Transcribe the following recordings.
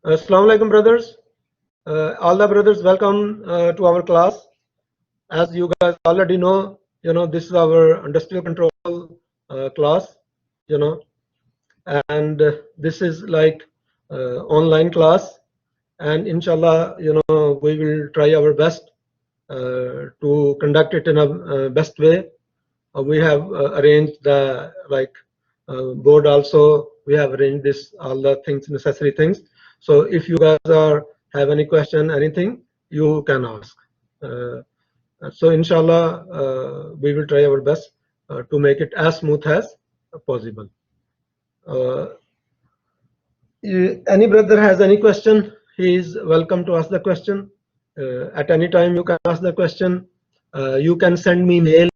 Assalamu alaikum, brothers. All the brothers, welcome to our class. As you guys already know, this is our industrial control class, and this is like online class. And inshallah, we will try our best to conduct it in a best way. We have arranged the board also. We have arranged this, all the things, necessary things. So if you guys have any question, anything, you can ask. So inshallah, we will try our best to make it as smooth as possible. Any brother has any question, he is welcome to ask the question. At any time you can ask the question. You can send me mail.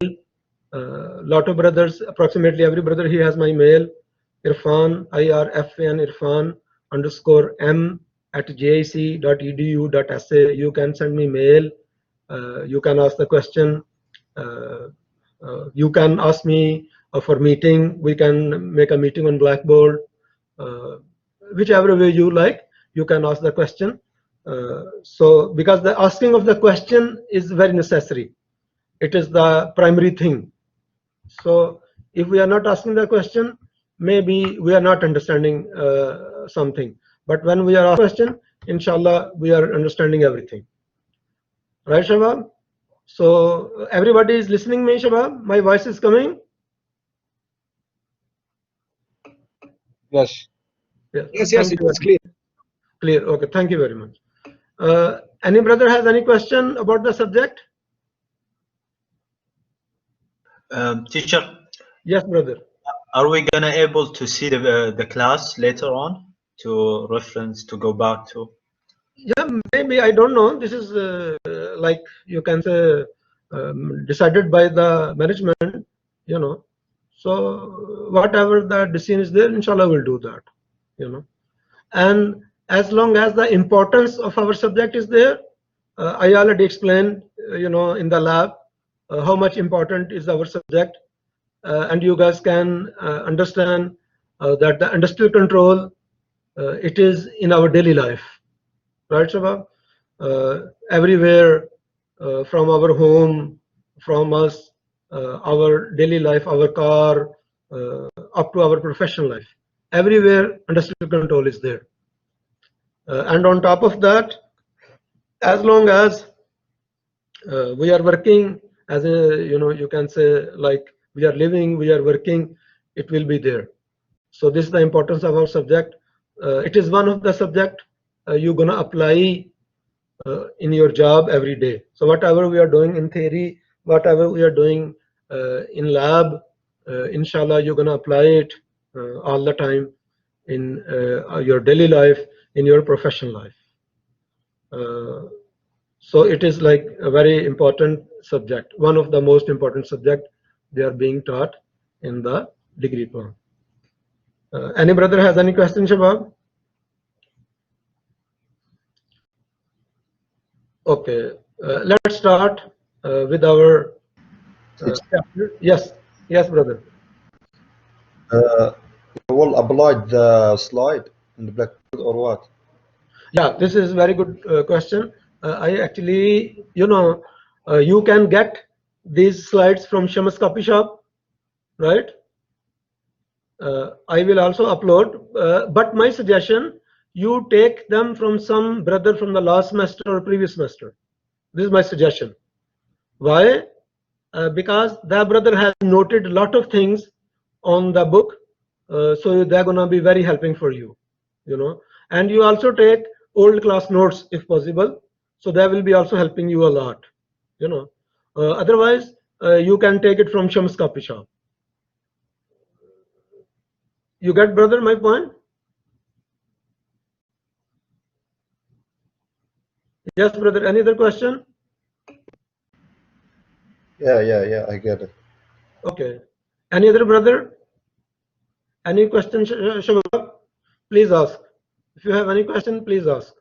Lot of brothers, approximately every brother, he has my mail. Irfan, IRFAN Irfan _m@jic.edu.sa. You can send me mail. You can ask the question. You can ask me for meeting. We can make a meeting on Blackboard. Whichever way you like, you can ask the question. So because the asking of the question is very necessary. It is the primary thing. So if we are not asking the question, maybe we are not understanding something. But when we are asking the question, inshallah, we are understanding everything. Right, Shabab? So everybody is listening me, Shabab? My voice is coming? Yes. Yes, it's clear. Clear. Okay, thank you very much. Any brother has any question about the subject? Teacher. Yes, brother. Are we gonna able to see the class later on to reference to go back to? Yeah, maybe, I don't know. This is like you can say decided by the management, So whatever the decision is there, inshallah we'll do that, And as long as the importance of our subject is there, I already explained, in the lab, how much important is our subject, and you guys can understand that the industrial control, it is in our daily life, right, Shabab? Everywhere, from our home, from us, our daily life, our car, up to our professional life, everywhere industrial control is there. And on top of that, as long as we are working as a, you can say, like we are living, we are working, it will be there. So this is the importance of our subject. It is one of the subject you're gonna apply in your job every day. So whatever we are doing in theory, whatever we are doing in lab, inshallah you're gonna apply it all the time in your daily life, in your professional life. So it is like a very important subject, one of the most important subject they are being taught in the degree program. Any brother has any question, Shabab? Okay, let's start with our chapter. Yes, brother. You will upload the slide in the Blackboard or what? Yeah, this is very good question. I actually, you can get these slides from Shams Copy Shop, right? I will also upload, but my suggestion, you take them from some brother from the last semester or previous semester. This is my suggestion. Why? Because that brother has noted a lot of things on the book, so they're gonna be very helping for you, And you also take old class notes if possible, so that will be also helping you a lot, Otherwise, you can take it from Shams Copy Shop. You get, brother, my point? Yes, brother. Any other question? Yeah, I get it. Okay. Any other brother? Any question, Shabab? Please ask. If you have any question, please ask.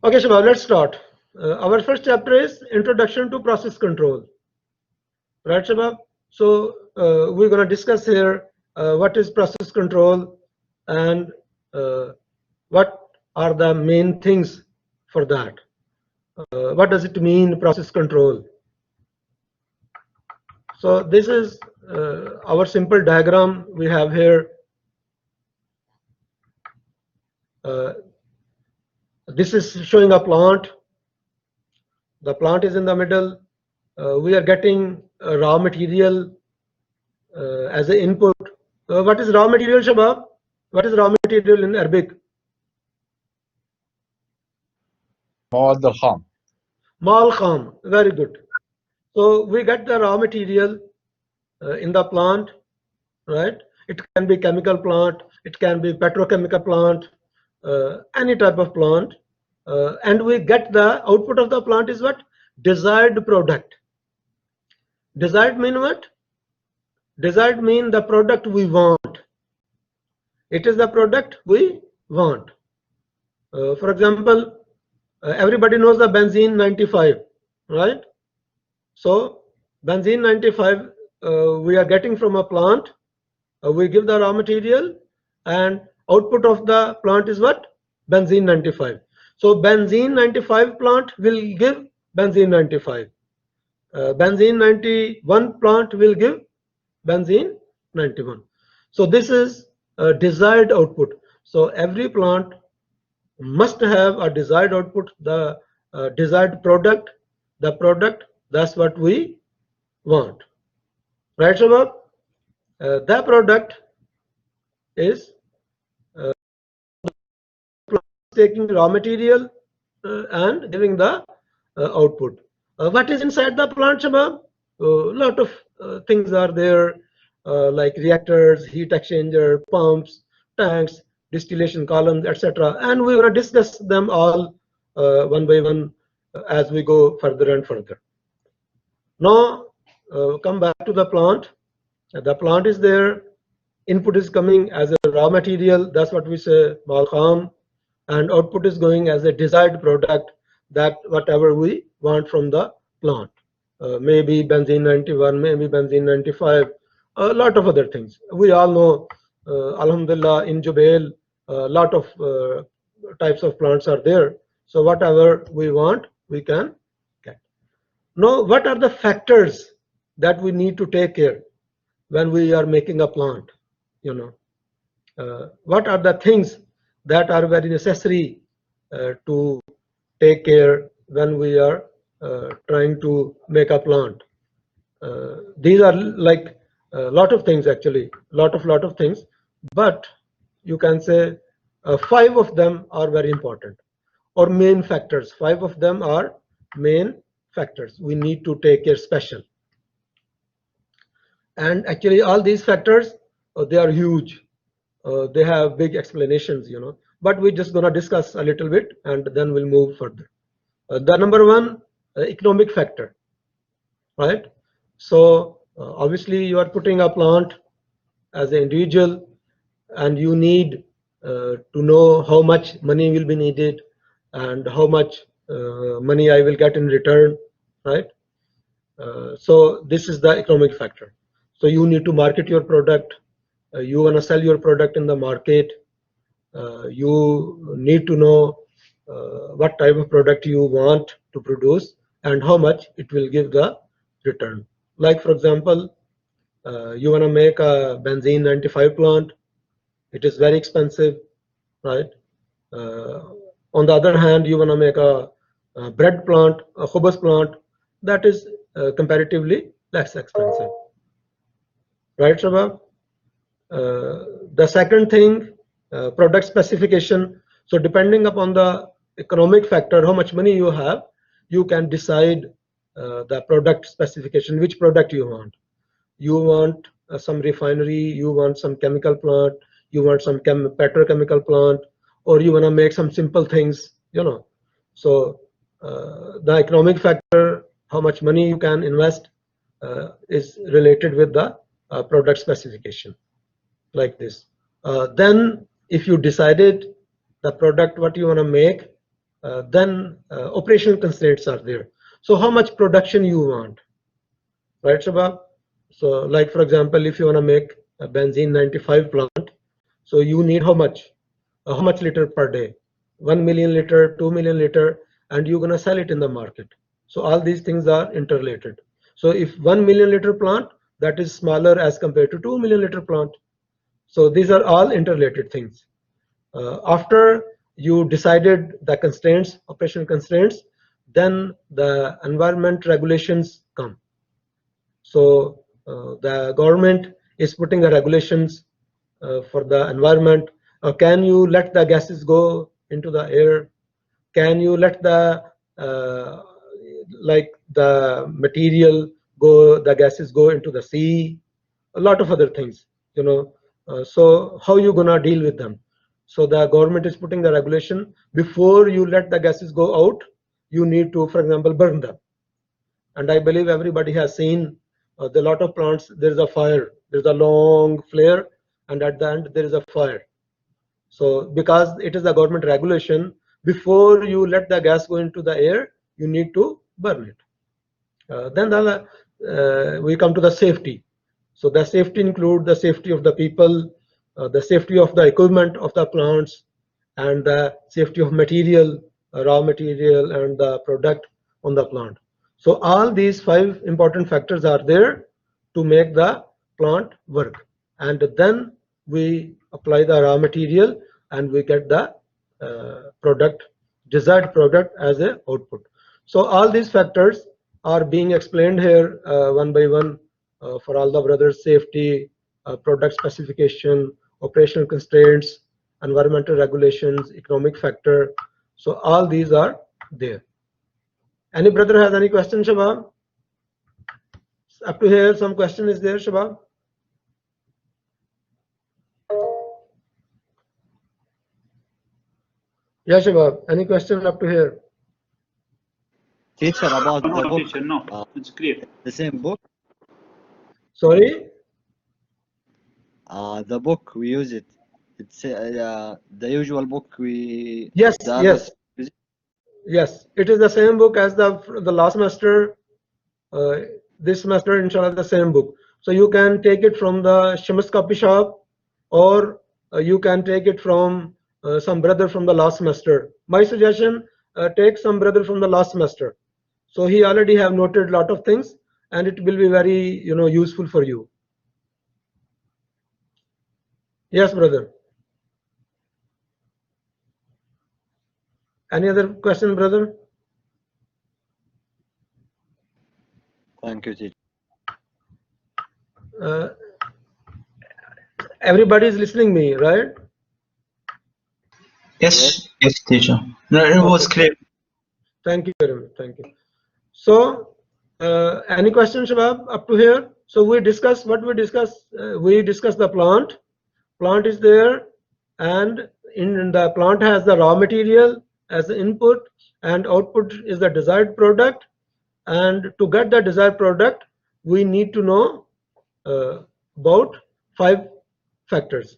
Okay, Shabab, let's start. Our first chapter is Introduction to Process Control. Right, Shabab? So we're going to discuss here what is process control and what are the main things for that? What does it mean, process control? So this is our simple diagram we have here. This is showing a plant. The plant is in the middle. We are getting raw material as an input. What is raw material, Shabab? What is raw material in Arabic? مواد الخام. Mal kham. Very good. So we get the raw material in the plant, right? It can be chemical plant, it can be petrochemical plant, any type of plant, and we get the output of the plant is what? Desired product. Desired mean what? Desired mean the product we want. It is the product we want. For example, everybody knows the benzene 95, right? So benzene 95 we are getting from a plant. We give the raw material, and output of the plant is what? Benzene 95. So benzene 95 plant will give benzene 95. Benzene 91 plant will give benzene 91. So this is a desired output. So every plant must have a desired output, the desired product, the product, that's what we want. Right, Shabab? The product is taking raw material and giving the output. What is inside the plant, Shabab? A lot of things are there, like reactors, heat exchanger, pumps, tanks, distillation columns, etc. And we will discuss them all one by one as we go further and further. Now, come back to the plant. The plant is there. Input is coming as a raw material. That's what we say, mal kham, and output is going as a desired product, that whatever we want from the plant. Maybe benzene 91, maybe benzene 95, a lot of other things. We all know, Alhamdulillah, in Jubail, a lot of types of plants are there. So whatever we want, we can get. Now, what are the factors that we need to take care when we are making a plant? What are the things that are very necessary to take care when we are trying to make a plant? These are like a lot of things, actually, lot of things, but you can say 5 of them are very important, or main factors. 5 of them are main factors we need to take care special. And actually all these factors, they are huge. They have big explanations, but we're just going to discuss a little bit and then we'll move further. The number 1, economic factor, right? So obviously you are putting a plant as an individual, and you need to know how much money will be needed and how much money I will get in return, right? So this is the economic factor. So you need to market your product. You want to sell your product in the market. You need to know what type of product you want to produce and how much it will give the return. Like, for example, you want to make a benzene 95 plant. It is very expensive, right? On the other hand, you want to make a bread plant, a khubaz plant, that is comparatively less expensive. Right, Shabab? The second thing, product specification. So depending upon the economic factor, how much money you have, you can decide the product specification, which product you want. You want some refinery, you want some chemical plant, you want some petrochemical plant, or you want to make some simple things, So the economic factor, how much money you can invest, is related with the product specification, like this. Then if you decided the product what you want to make, then operational constraints are there. So how much production you want, right, Shabab? So like, for example, if you want to make a benzene 95 plant, so you need how much? how much liter per day, 1 million liter, 2 million liter, and you're gonna sell it in the market. So all these things are interrelated. So if 1 million liter plant, that is smaller as compared to 2 million liter plant. So these are all interrelated things. After you decided the constraints, operational constraints, then the environment regulations come. So the government is putting the regulations for the environment. Can you let the gases go into the air? Can you let the like the material go, the gases go into the sea? A lot of other things, you know. So how you gonna deal with them? So the government is putting the regulation, before you let the gases go out, you need to, for example, burn them. And I believe everybody has seen the lot of plants, there is a fire, there is a long flare, and at the end there is a fire. So because it is a government regulation, before you let the gas go into the air, you need to burn it. Then we come to the safety. So the safety include the safety of the people, the safety of the equipment of the plants, and the safety of material, raw material, and the product on the plant. So all these 5 important factors are there to make the plant work. And then we apply the raw material and we get the product, desired product as a output. So all these factors are being explained here one by one for all the brothers: safety, product specification, operational constraints, environmental regulations, economic factor. So all these are there. Any brother has any question, Shabab? Up to here, some question is there, Shabab? Yeah, Shabab, any question up to here? Teacher, about No, the book, teacher, no. It's clear. the same book, Sorry? the book we use it. It's the usual book we. Yes, the yes. others- Yes, it is the same book as the last semester. This semester, inshallah, the same book. So you can take it from the Shams copy shop, or you can take it from some brother from the last semester. My suggestion: take some brother from the last semester. So he already have noted a lot of things, and it will be very, you know, useful for you. Yes, brother. Any other question, brother? Thank you, teacher. Everybody is listening me, right? Yes, yes, teacher. No, it was clear. Thank you very much. Thank you. So, any questions, Shabab, up to here? So we discussed what we discussed. We discussed the plant. Plant is there, and in the plant has the raw material as the input, and output is the desired product. And to get the desired product, we need to know about 5 factors,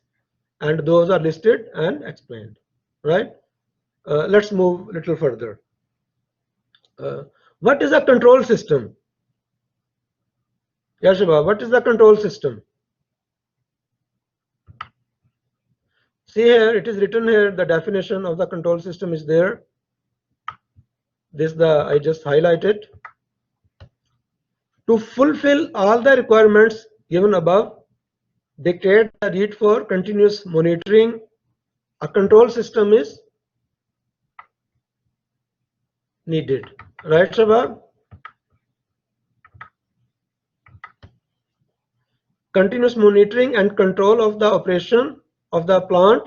and those are listed and explained. Right? Let's move a little further. What is a control system? Yashiba, what is the control system? See here, it is written here, the definition of the control system is there. This I just highlighted. To fulfill all the requirements given above, dictate the need for continuous monitoring, a control system is needed. Right, Shabab? Continuous monitoring and control of the operation of the plant.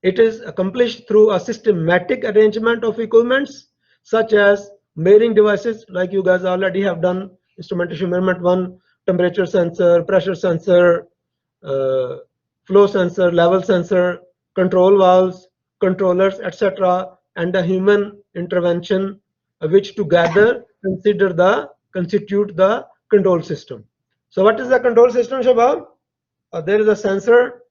It is accomplished through a systematic arrangement of equipments such as measuring devices, like you guys already have done, instrumentation measurement 1, temperature sensor, pressure sensor, flow sensor, level sensor, control valves, controllers, etc., and the human intervention, which together constitute the control system. So what is the control system, Shabab? There is a sensor.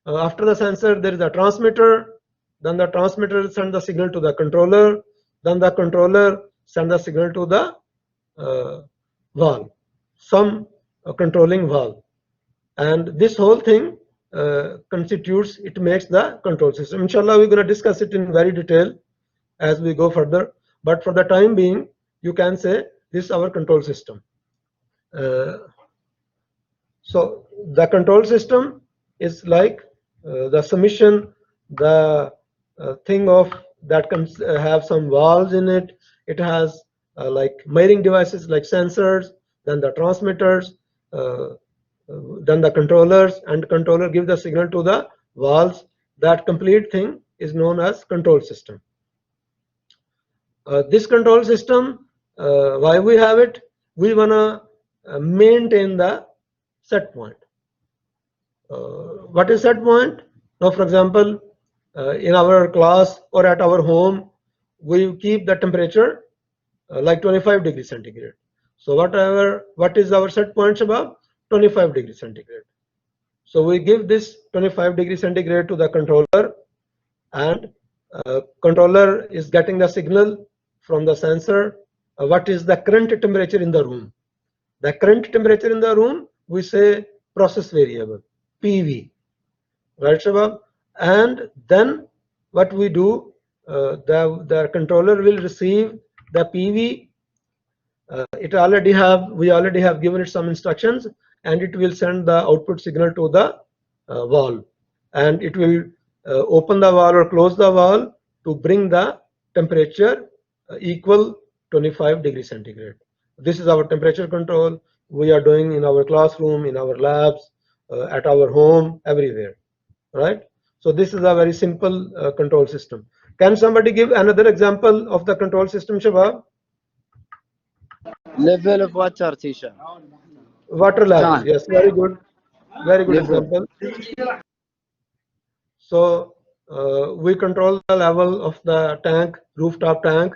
After the sensor, there is a transmitter. Then the transmitter sends the signal to the controller. Then the controller sends the signal to the valve, some controlling valve. And this whole thing constitutes, it makes the control system. Inshallah, we're going to discuss it in very detail as we go further. But for the time being, you can say this is our control system. So the control system is like the summation, the thing of that can have some valves in it. It has like measuring devices like sensors, then the transmitters, then the controllers, and controller give the signal to the valves. That complete thing is known as control system. This control system, why we have it? We wanna maintain the set point. What is set point? Now, for example, in our class or at our home, we keep the temperature like 25 degrees centigrade. So what is our set point, Shabab? 25 degrees centigrade. So we give this 25 degrees centigrade to the controller, and controller is getting the signal from the sensor. What is the current temperature in the room? The current temperature in the room, we say process variable, PV, right, Shabab? And then what we do, the controller will receive the PV. We already have given it some instructions, and it will send the output signal to the valve, and it will open the valve or close the valve to bring the temperature equal 25 degrees centigrade. This is our temperature control we are doing in our classroom, in our labs, at our home, everywhere, right? So this is a very simple control system. Can somebody give another example of the control system, Shabab? Level of water, teacher. Water level, yes, very good Level. example. So we control the level of the tank, rooftop tank.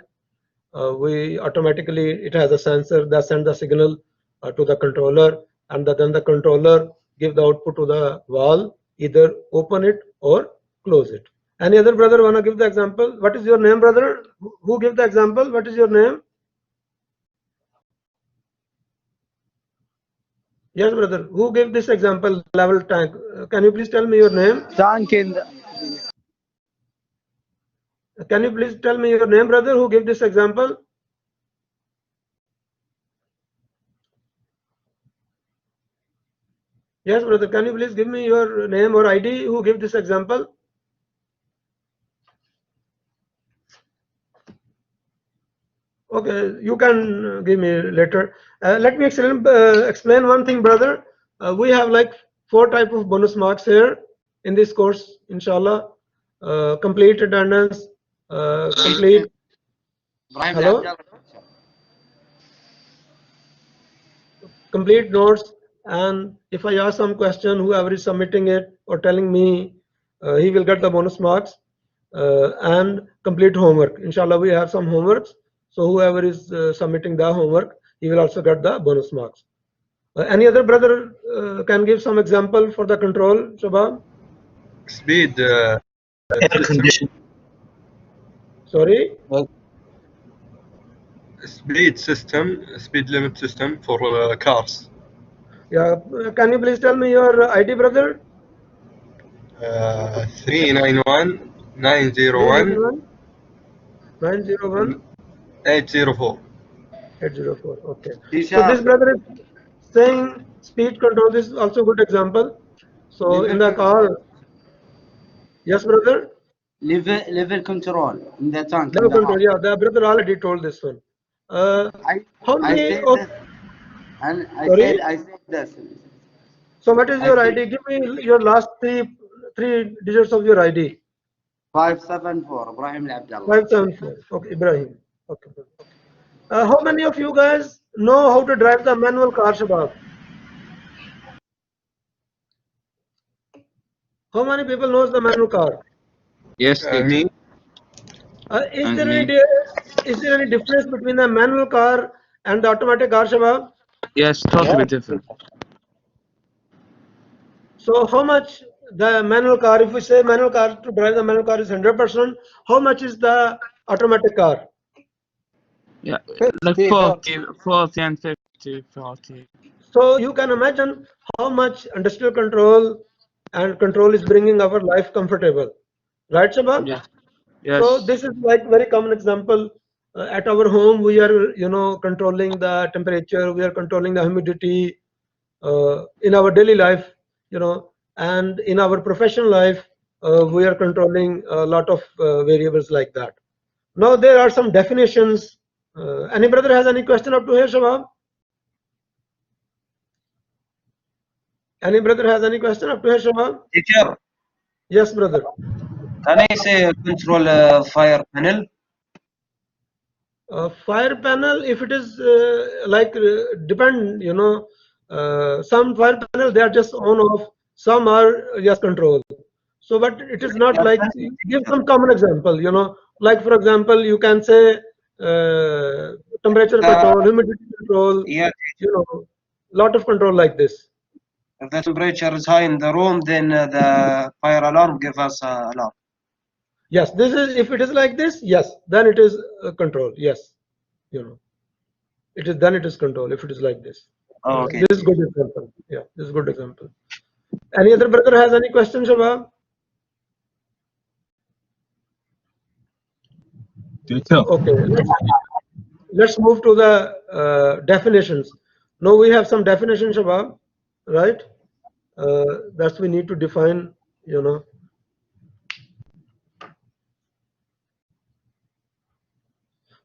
We automatically, it has a sensor that sends the signal to the controller, and then the controller give the output to the valve, either open it or close it. Any other brother wanna give the example? What is your name, brother? Who give the example? What is your name? Yes, brother. Who gave this example, level tank? Can you please tell me your name? Tank in the, Can you please tell me your name, brother? Who gave this example? Yes, brother. Can you please give me your name or ID? Who gave this example? Okay, you can give me later. Let me explain one thing, brother. We have like 4 types of bonus marks here in this course, inshallah. Complete attendance, complete. Hello? Complete notes, and if I ask some question, whoever is submitting it or telling me, he will get the bonus marks, and complete homework. Inshallah, we have some homeworks. So whoever is submitting the homework, he will also get the bonus marks. Any other brother can give some example for the control, Shabab? Speed Air condition. Sorry? speed limit system for cars. Yeah, can you please tell me your ID, brother? 391 901 901 804. 804. Okay. So this brother is saying speed control. This is also a good example. So in the car, yes, brother. level control in the tank. Level control. Yeah, the brother already told this one. How many said of? this, and Sorry? I said this. So what is your ID? Give me your last three digits of your ID. 574 Ibrahim Abdullah. 574. Okay, Ibrahim. Okay. How many of you guys know how to drive the manual car, Shabab? How many people knows the manual car? Yes, me. Is there any difference between the manual car and the automatic car, Shabab? Yes, totally different. So how much the manual car, if we say manual car, to drive the manual car is 100%, how much is the automatic car? Yeah, like 40 and 50, 40. So you can imagine how much industrial control and control is bringing our life comfortable. Right, Shabab? Yeah. Yes. So this is like very common example. At our home, we are, you know, controlling the temperature, we are controlling the humidity in our daily life, you know, and in our professional life, we are controlling a lot of variables like that. Now there are some definitions. Any brother has any question up to here, Shabab? Any brother has any question up to here, Shabab? Teacher, Yes, brother. can I say control fire panel? Fire panel, if it is depend, you know, some fire panel they are just on off, some are just control. So, but it is not like, give some common example, you know, like for example, you can say temperature control, humidity control, Yeah, you know, lot of control like this. if the temperature is high in the room, then the fire alarm give us alarm. Yes, this is, if it is like this, yes, then it is control. Yes, you know, it is, then it is control if it is like this. Oh, okay. This is good example. Yeah, this is good example. Any other brother has any questions, Shabab? Teacher. Okay, let's move to the definitions. Now we have some definitions, Shabab, right? That we need to define, you know.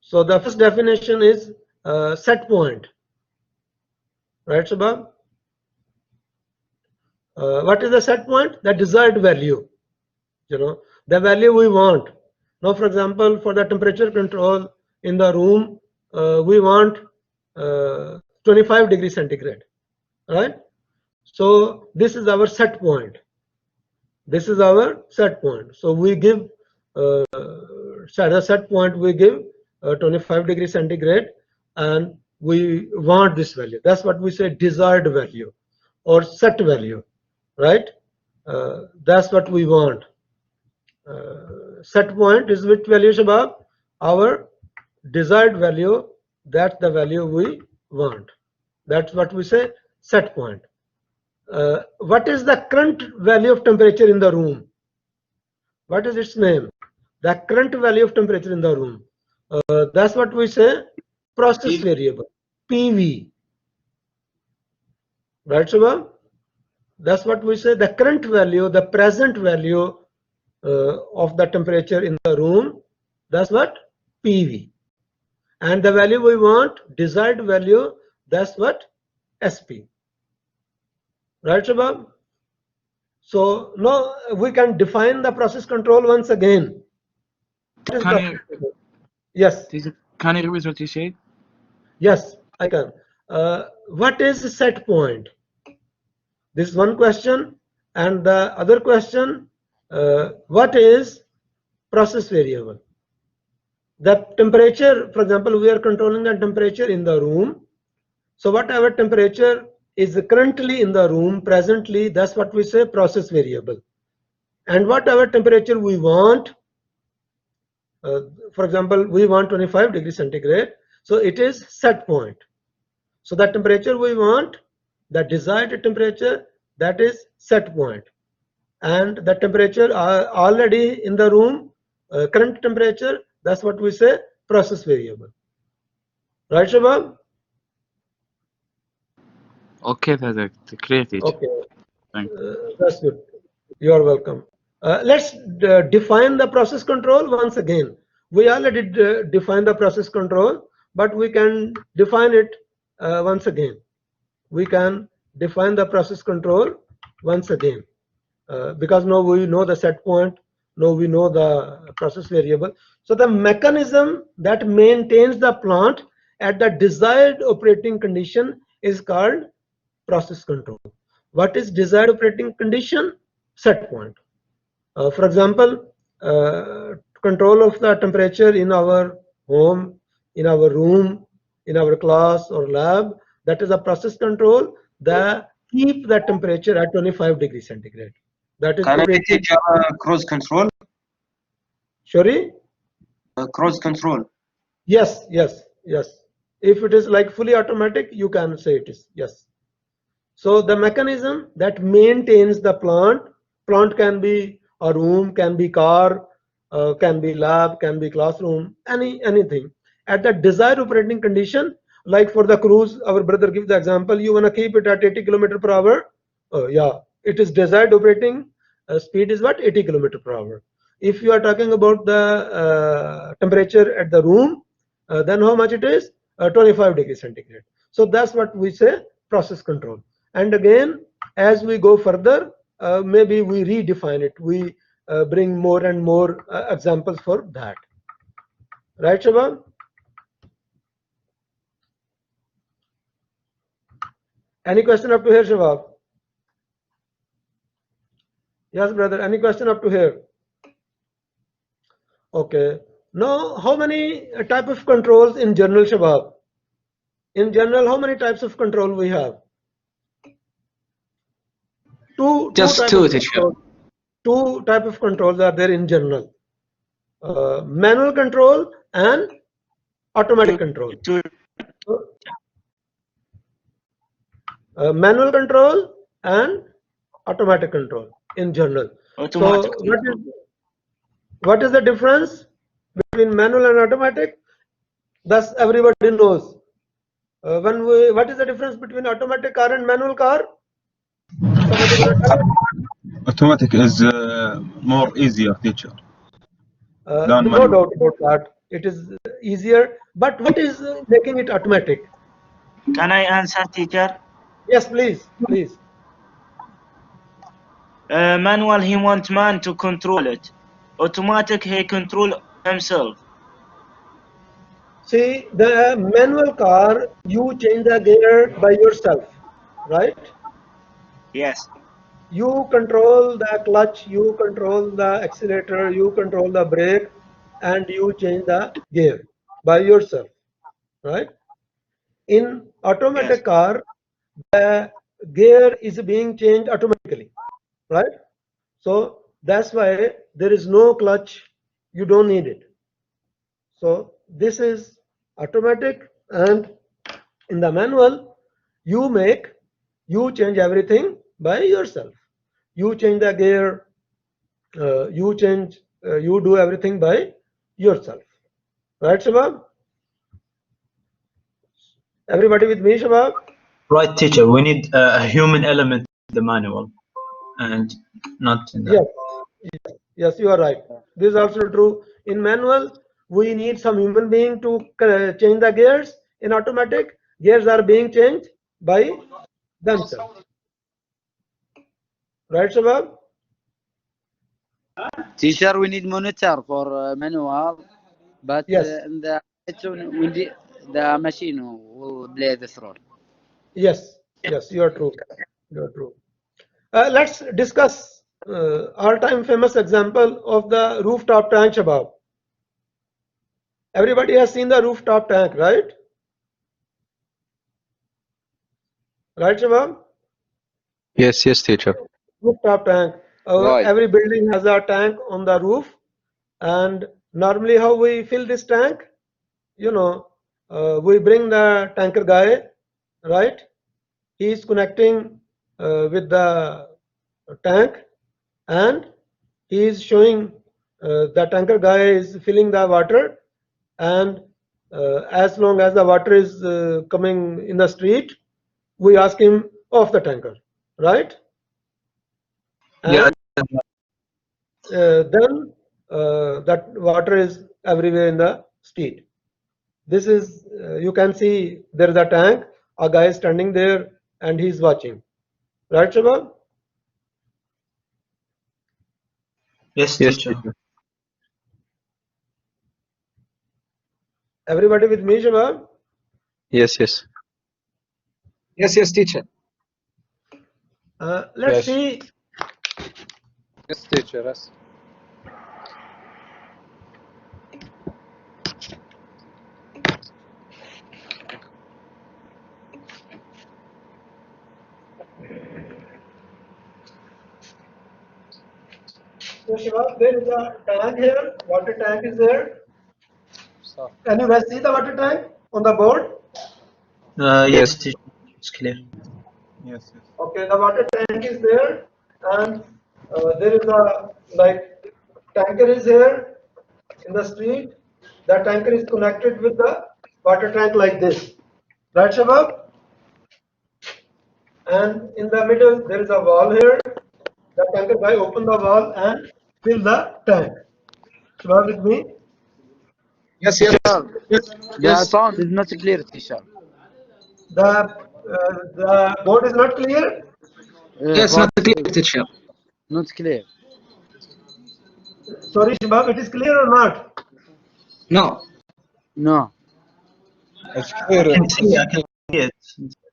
So the first definition is set point, right, Shabab? What is the set point? The desired value, you know, the value we want. Now, for example, for the temperature control in the room, we want 25 degrees centigrade, right? So this is our set point. This is our set point. So we give set point, we give 25 degrees centigrade, and we want this value. That's what we say desired value or set value, right? That's what we want. Set point is which value, Shabab? Our desired value, that's the value we want. That's what we say set point. What is the current value of temperature in the room? What is its name? The current value of temperature in the room. That's what we say process variable, PV. Right, Shabab? That's what we say the current value, the present value of the temperature in the room. That's what PV. And the value we want, desired value, that's what SP. Right, Shabab? So now we can define the process control once again. Yes. Can you repeat what you said? Yes, I can. What is set point? This is one question, and the other question, what is process variable? The temperature, for example, we are controlling the temperature in the room. So whatever temperature is currently in the room, presently, that's what we say process variable. And whatever temperature we want, for example, we want 25 degrees centigrade, so it is set point. So the temperature we want, the desired temperature, that is set point. And the temperature already in the room, current temperature, that's what we say process variable. Right, Shabab? Okay, that's clear, teacher. Okay, Thanks. that's good. You are welcome. Let's define the process control once again. We already defined the process control, but we can define it once again. We can define the process control once again because now we know the set point, now we know the process variable. So the mechanism that maintains the plant at the desired operating condition is called process control. What is desired operating condition? Set point. For example, control of the temperature in our home, in our room, in our class or lab, that is a process control that keep the temperature at 25 degrees centigrade. That is. Can I teach cruise control? Sorry? Cruise control. Yes, yes, yes. If it is like fully automatic, you can say it is, yes. So the mechanism that maintains the plant plant can be a room, can be car, can be lab, can be classroom, anything. At the desired operating condition, like for the cruise, our brother gives the example, you want to keep it at 80 km/h. Yeah, it is desired operating speed is what? 80 km/h. If you are talking about the temperature at the room, then how much it is? 25 degrees centigrade. So that's what we say process control. And again, as we go further, maybe we redefine it. We bring more and more examples for that. Right, Shabab? Any question up to here, Shabab? Yes, brother. Any question up to here? Okay. Now, how many type of controls in general, Shabab? In general, how many types of control we have? Just two, teacher. Two type of controls are there in general. Manual control and automatic control. Manual control and automatic control in general. Automatic. So what is the difference between manual and automatic? Thus everybody knows. What is the difference between automatic car and manual car? Automatic is more easier, teacher. No doubt about that. It is easier. But what is making it automatic? Can I answer, teacher? Yes, please, please. Manual, he wants man to control it. Automatic, he control himself. See, the manual car, you change the gear by yourself, right? Yes. You control the clutch, you control the accelerator, you control the brake, and you change the gear by yourself, right? In automatic car, the gear is being changed automatically, right? So that's why there is no clutch, you don't need it. So this is automatic, and in the manual, you change everything by yourself. You change the gear, you do everything by yourself. Right, Shabab? Everybody with me, Shabab? Right, teacher. We need a human element in the manual, and not in the. Yes, you are right. This is also true. In manual, we need some human being to change the gears. In automatic, gears are being changed by themselves. Right, Shabab? Teacher, we need monitor for manual, but Yes. in the the machine will play this role. Yes, yes, you are true. You are true. Let's discuss all-time famous example of the rooftop tank, Shabab. Everybody has seen the rooftop tank, right? Right, Shabab? Yes, yes, teacher. Rooftop tank. Right. Every building has a tank on the roof, and normally how we fill this tank? You know, we bring the tanker guy, right? He is connecting with the tank, and he is showing the tanker guy is filling the water, and as long as the water is coming in the street, we ask him off the tanker, right? And Yeah. then that water is everywhere in the street. This is, you can see there is a tank, a guy is standing there and he's watching. Right, Shabab? Yes, Yes, teacher. teacher. Everybody with me, Shabab? Yes, yes. Yes, yes, teacher. Let's Yes. see. Yes, teacher. Yes. So, Shabab, there is a tank here, water tank is there. So, Can you guys see the water tank on the board? Yes, teacher. It's clear. Yes, yes. Okay, the water tank is there, and there is a like tanker is here in the street. That tanker is connected with the water tank like this, right, Shabab? And in the middle there is a wall here. The tanker guy open the wall and fill the tank. Shabab with me? Yes, yes. The sound is not clear, teacher. The board is not clear. Yes, not clear, teacher. Not clear. Sorry, Shabab, it is clear or not? No. No. It's I clear. can see it.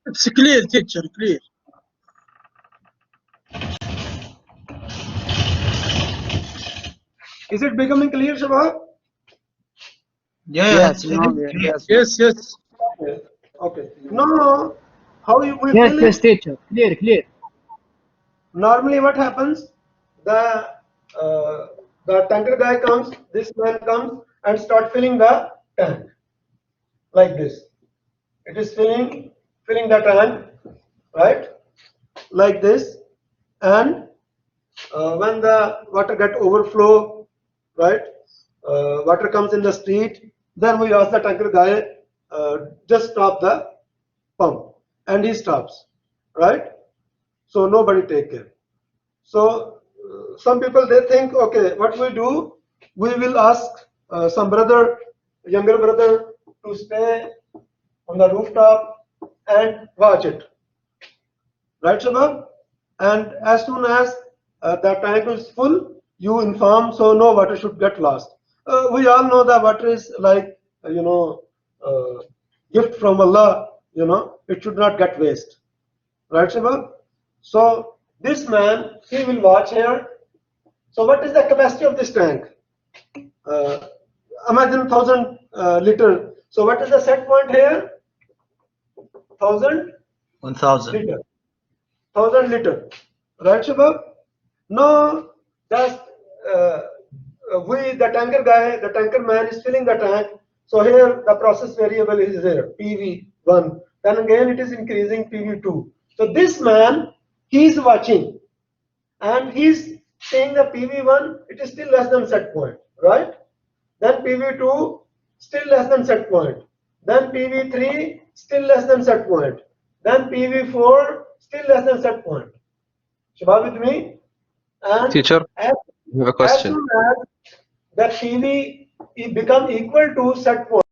It's clear, teacher, clear. Is it becoming clear, Shabab? Yeah, Yes, it's no, clear. yes. Yes, yes. Okay. Okay. No. How we Yes, fill yes, it? teacher. Clear, clear. Normally, what happens? The tanker guy comes. This man comes and start filling the tank like this. It is filling the tank, right? Like this, and when the water get overflow, right? Water comes in the street. Then we ask the tanker guy, just stop the pump, and he stops, right? So nobody take care. So some people they think, okay, what we do, we will ask some brother, younger brother, to stay on the rooftop and watch it, right, Shabab? And as soon as the tank is full, you inform, so no water should get lost. We all know that water is like gift from Allah. It should not get waste, right, Shabab? So this man, he will watch here. So what is the capacity of this tank? Imagine 1,000 liter. So what is the set point here? 1,000 1,000. liter. 1,000 liter. Right, Shabab? No, that's the tanker guy, the tanker man is filling the tank. So here the process variable is there, PV1. Then again it is increasing PV2. So this man, he is watching and he's saying the PV1, it is still less than set point, right? Then PV2, still less than set point. Then PV3, still less than set point. Then PV4, still less than set point. Shabab with me? And Teacher, as I have a question. soon as the PV become equal to set point,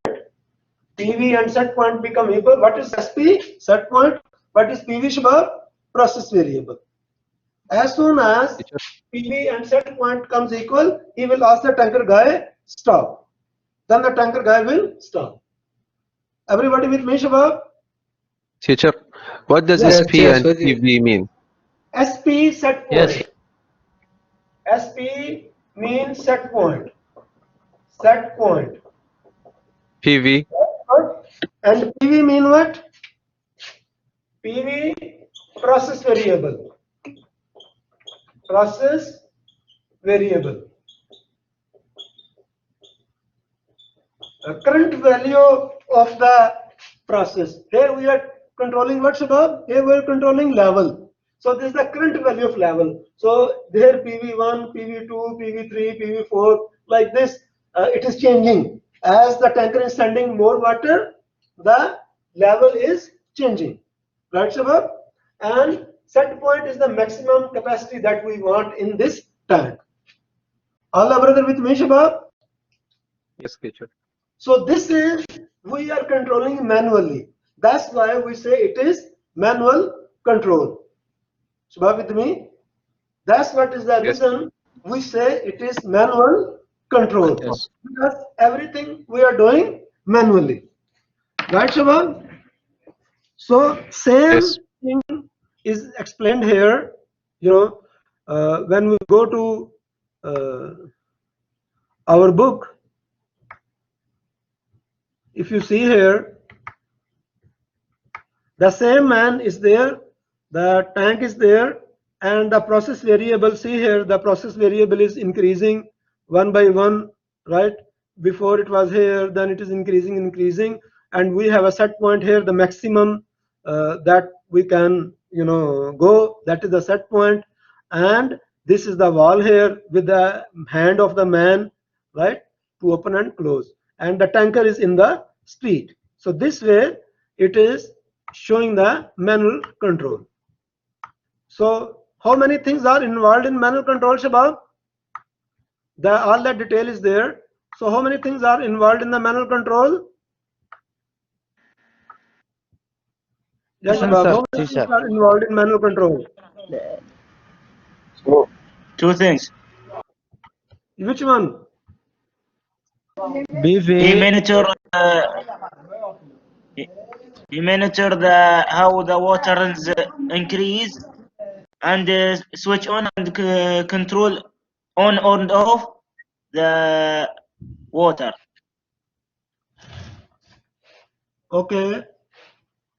PV and set point become equal. What is SP? Set point. What is PV, Shabab? Process variable. As soon as PV and set point comes equal, he will ask the tanker guy, stop. Then the tanker guy will stop. Everybody with me, Shabab? Teacher, what does Yes, SP yes, and with you. PV mean? SP set point. Yes. SP means set point. Set point. PV? And PV mean what? PV process variable. Process variable. Current value of the process. Here we are controlling what, Shabab? Here we are controlling level. So this is the current value of level. So there PV1, PV2, PV3, PV4, like this, it is changing. As the tanker is sending more water, the level is changing. Right, Shabab? And set point is the maximum capacity that we want in this tank. Allah brother with me, Shabab? Yes, teacher. So this is, we are controlling manually. That's why we say it is manual control. Shabab with me? That's what is the Yes. reason we say it is manual control. Yes. Because everything we are doing manually. Right, Shabab? So same Yes. thing is explained here. When we go to our book, if you see here, the same man is there, the tank is there, and the process variable, see here, the process variable is increasing one by one, right? Before it was here, then it is increasing, and we have a set point here, the maximum that we can, go, that is the set point, and This is the wall here with the hand of the man, right, to open and close, and the tanker is in the street. So this way it is showing the manual control. So how many things are involved in manual control, Shabab? All that detail is there. So how many things are involved in the manual control? Yes, Shabab, how many things are involved in manual control? Two things. Which one? He monitor he monitor how the water is increase and switch on and control on or off the water. Okay.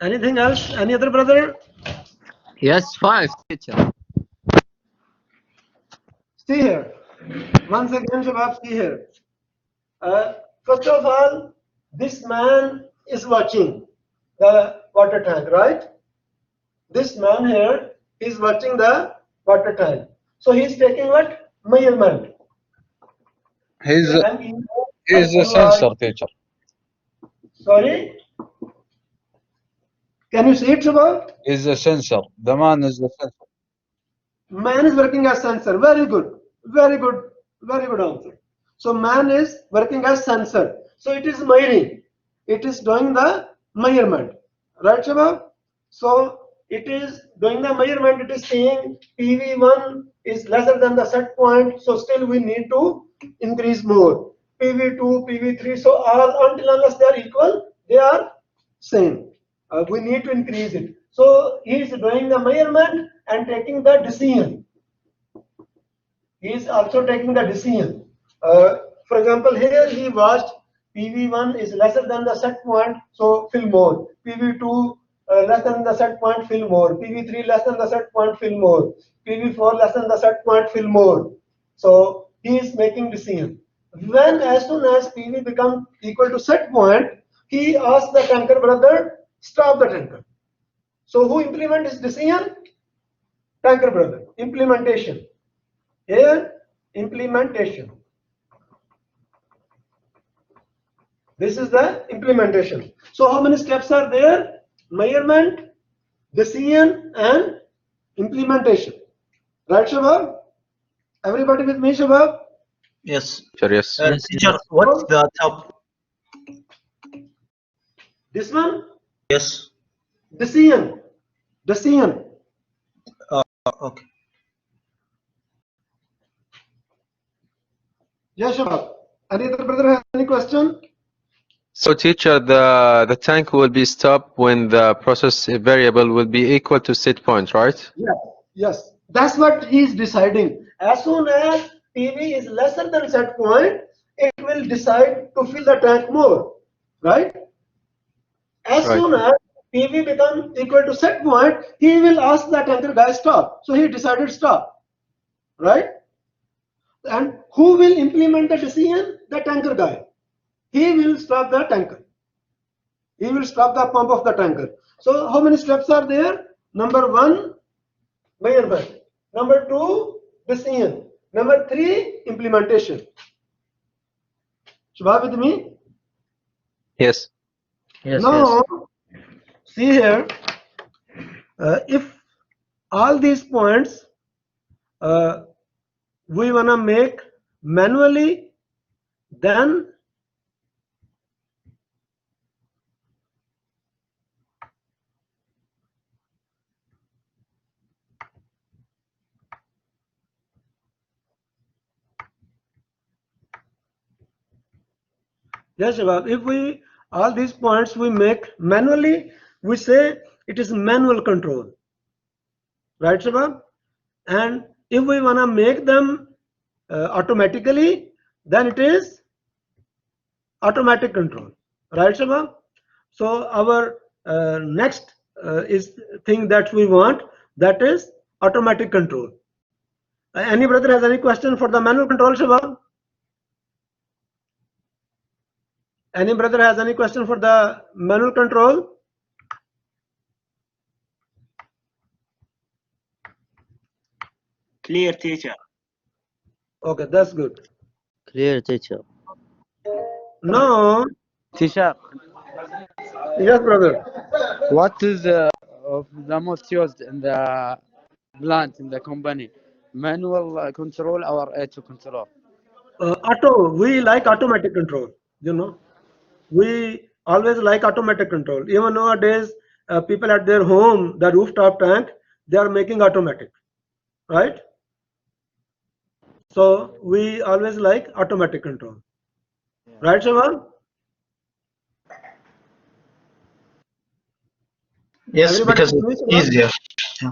Anything else? Any other brother? Yes, 5, teacher. See here. Once again, Shabab, see here. First of all, this man is watching the water tank, right? This man here is watching the water tank. So he's taking what? Measurement. He's And a sensor, teacher. Sorry? Can you see it, Shabab? He's a sensor. The man is the sensor. Man is working as sensor. Very good. Very good. Very good answer. So man is working as sensor. So it is measuring. It is doing the measurement. Right, Shabab? So it is doing the measurement. It is saying PV1 is lesser than the set point. So still we need to increase more. PV2, PV3. So all until unless they are equal, they are same. We need to increase it. So he is doing the measurement and taking the decision. He is also taking the decision. For example, here he watched PV1 is lesser than the set point, so fill more. PV2 less than the set point, fill more. PV3 less than the set point, fill more. PV4 less than the set point, fill more. So he is making decision. When as soon as PV becomes equal to set point, he asks the tanker brother, stop the tanker. So who implement his decision? Tanker brother. Implementation. Here, implementation. This is the implementation. So how many steps are there? Measurement, decision, and implementation. Right, Shabab? Everybody with me, Shabab? Yes. Teacher, yes. Teacher, what's the top? This one? Yes. Decision. Decision. Okay. Yes, Shabab. Any other brother has any question? So teacher, the tank will be stopped when the process variable will be equal to set point, right? Yes. Yes. That's what he is deciding. As soon as PV is lesser than set point, it will decide to fill the tank more. Right? As Right. soon as PV becomes equal to set point, he will ask the tanker guy stop. So he decided stop. Right? And who will implement the decision? The tanker guy. He will stop the tanker. He will stop the pump of the tanker. So how many steps are there? Number 1, measurement. Number 2, decision. Number 3, implementation. Shabab with me? Yes. Now, see here, if all these points we want to make manually, then yes, Shabab, if we all these points we make manually, we say it is manual control. Right, Shabab? And if we want to make them automatically, then it is automatic control. Right, Shabab? So our next is thing that we want, that is automatic control. Any brother has any question for the manual control, Shabab? Any brother has any question for the manual control? Clear, teacher. Okay, that's good. Clear, teacher. Now, Teacher, yes, brother. what is of the most used in the plant in the company? Manual control or auto control? Auto, we like automatic control, you know. We always like automatic control. Even nowadays, people at their home, the rooftop tank, they are making automatic, right? So we always like automatic control. Right, Shaman? Yes, Everybody because agree, it's Shaman? easier. Yeah.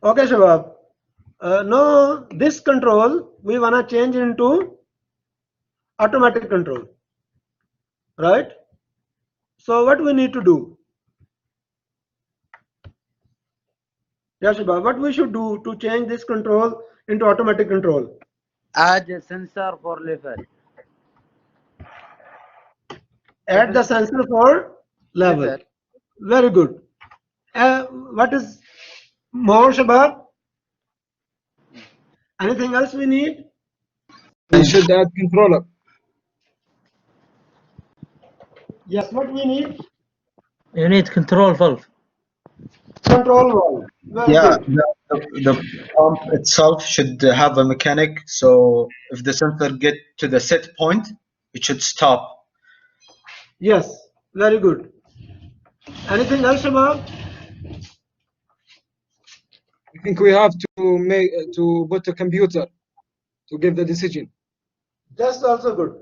Okay, Shabab. Now this control we wanna change into automatic control, right? So what we need to do? Yes, Shabab. What we should do to change this control into automatic control? Add a sensor for level. Add the sensor for level. Very good. What is more, Shabab? Anything else we need? We should add controller. Yes, what we need? You need control valve. Control valve. Very Yeah, good. the pump itself should have a mechanic, so if the sensor get to the set point, it should stop. Yes, very good. Anything else, Shabab? I think we have to put a computer to give the decision. That's also good.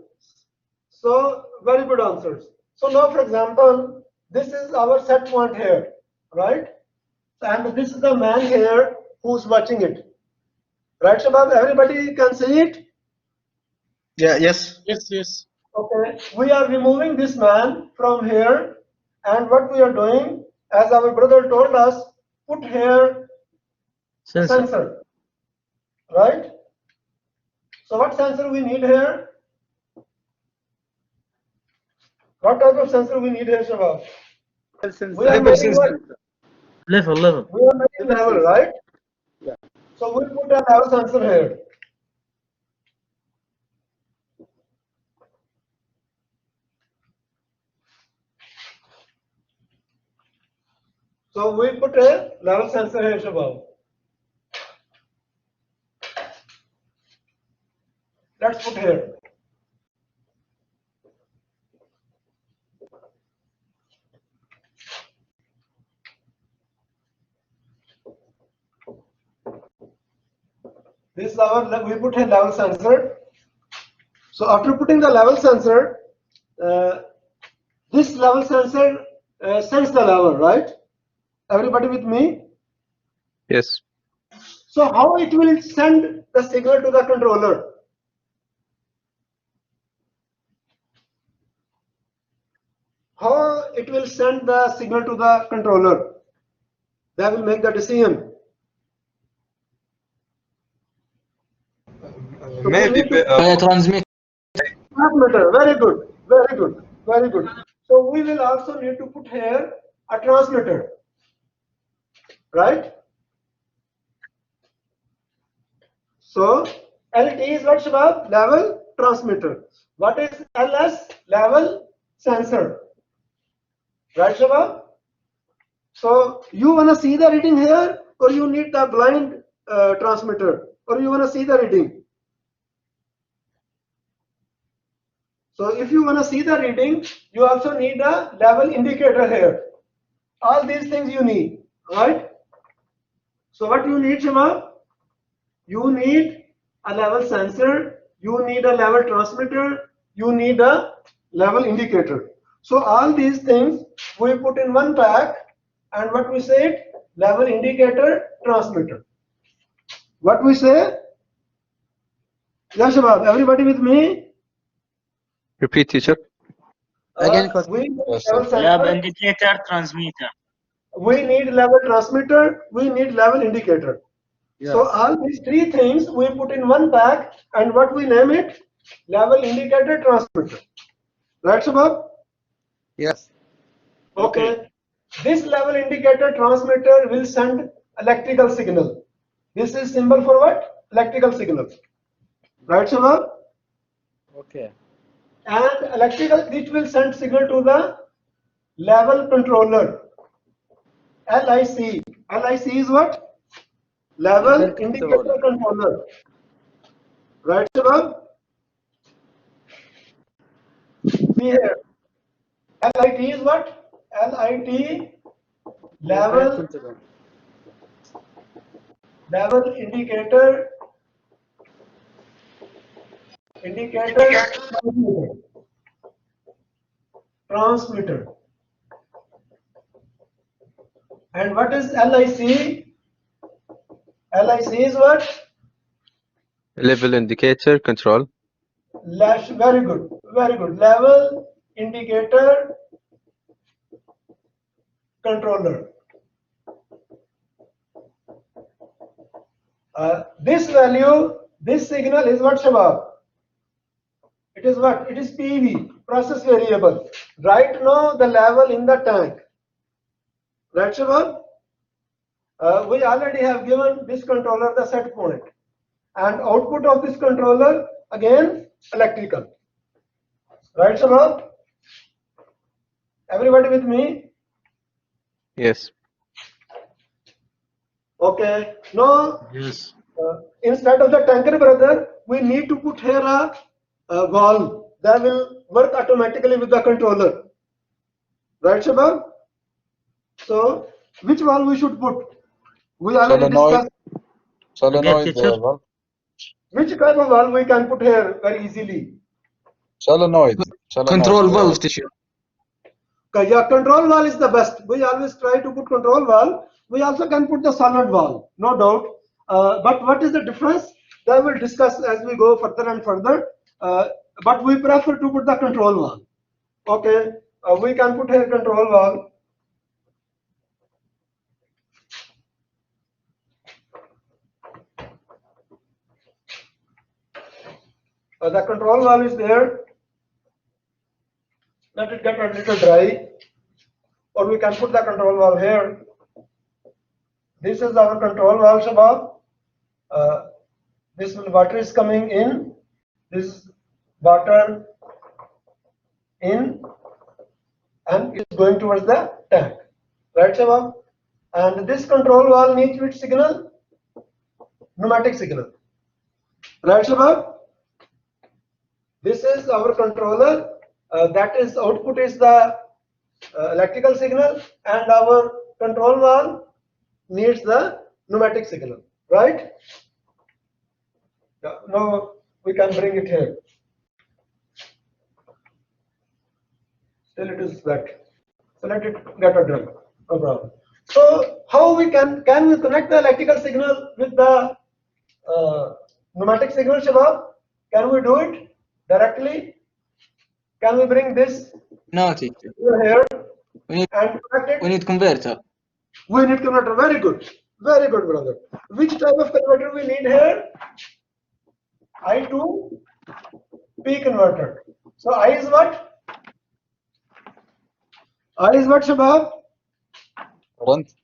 So very good answers. So now, for example, this is our set point here, right? And this is the man here who's watching it. Right, Shabab? Everybody can see it? Yeah, yes. Yes, yes. Okay. We are removing this man from here. And what we are doing, as our brother told us, put here sensor. Right? So what sensor we need here? What type of sensor we need here, Shabab? We are making what? Level. We are making level, right? Yeah. So we put a level sensor here. So we put a level sensor here, Shabab. Let's put here. This is our, we put a level sensor. So after putting the level sensor, this level sensor sends the level, right? Everybody with me? Yes. So how it will send the signal to the controller? How it will send the signal to the controller? That will make the decision. Maybe Transmit. Transmitter, very good, very good, very good. So we will also need to put here a transmitter, right? So LT is what, Shabab? Level transmitter. What is LS? Level sensor, right, Shabab? So you wanna see the reading here, or you need the blind transmitter, or you wanna see the reading? So if you want to see the reading, you also need a level indicator here. All these things you need, right? So what you need, Shema? You need a level sensor, you need a level transmitter, you need a level indicator. So all these things we put in one pack, and what we say? Level indicator, transmitter. What we say? Yes, Shema, everybody with me? Repeat, teacher. Again, We need Yes, level sir. Lab sensor, indicator, transmitter. we need level transmitter, we need level indicator. So all these three things we put in one pack, and what we name it? Level indicator transmitter. Right, Shabab? Yes. Okay. This level indicator transmitter will send electrical signal. This is symbol for what? Electrical signal. Right, Shabab? Okay. And electrical, it will send signal to the level controller. LIC. LIC is what? Level indicator controller. Right, Shabab? See here. LIT is what? LIT, level indicator transmitter. And what is LIC? LIC is what? Level indicator control. Very good, very good. Level indicator controller. This value, this signal is what, Shabab? It is what? It is PV, process variable. Right now, the level in the tank. Right, Shabab? We already have given this controller the set point. And output of this controller, again, electrical. Right, Shabab? Everybody with me? Yes. Okay. Now, Yes. Instead of the tanker, brother, we need to put here a valve that will work automatically with the controller. Right, Shabab? So, which valve we should put? We already discussed. Solenoid teacher. valve. Which type of valve we can put here very easily? Solenoid. Control valve, teacher. Yeah, control valve is the best. We always try to put control valve. We also can put the solenoid valve, no doubt. But what is the difference? That we'll discuss as we go further and further. But we prefer to put the control valve. Okay, we can put here control valve. The control valve is there. Let it get a little dry, or we can put the control valve here. This is our control valve, Shabab. This water is coming in. This water in and is going towards the tank. Right, Shabab? And this control valve needs which signal? Pneumatic signal. Right, Shabab? This is our controller. That is output is the electrical signal, and our control valve needs the pneumatic signal. Right? Yeah, now we can bring it here. Still it is wet. So let it get a drink. No problem. So how we can we connect the electrical signal with the pneumatic signal, Shabab? Can we do it directly? Can we bring this No, teacher. here We need, and connect it? we need converter. We need converter. Very good. Very good, brother. Which type of converter we need here? I to P converter. So I is what? I is what, Shabab? Current.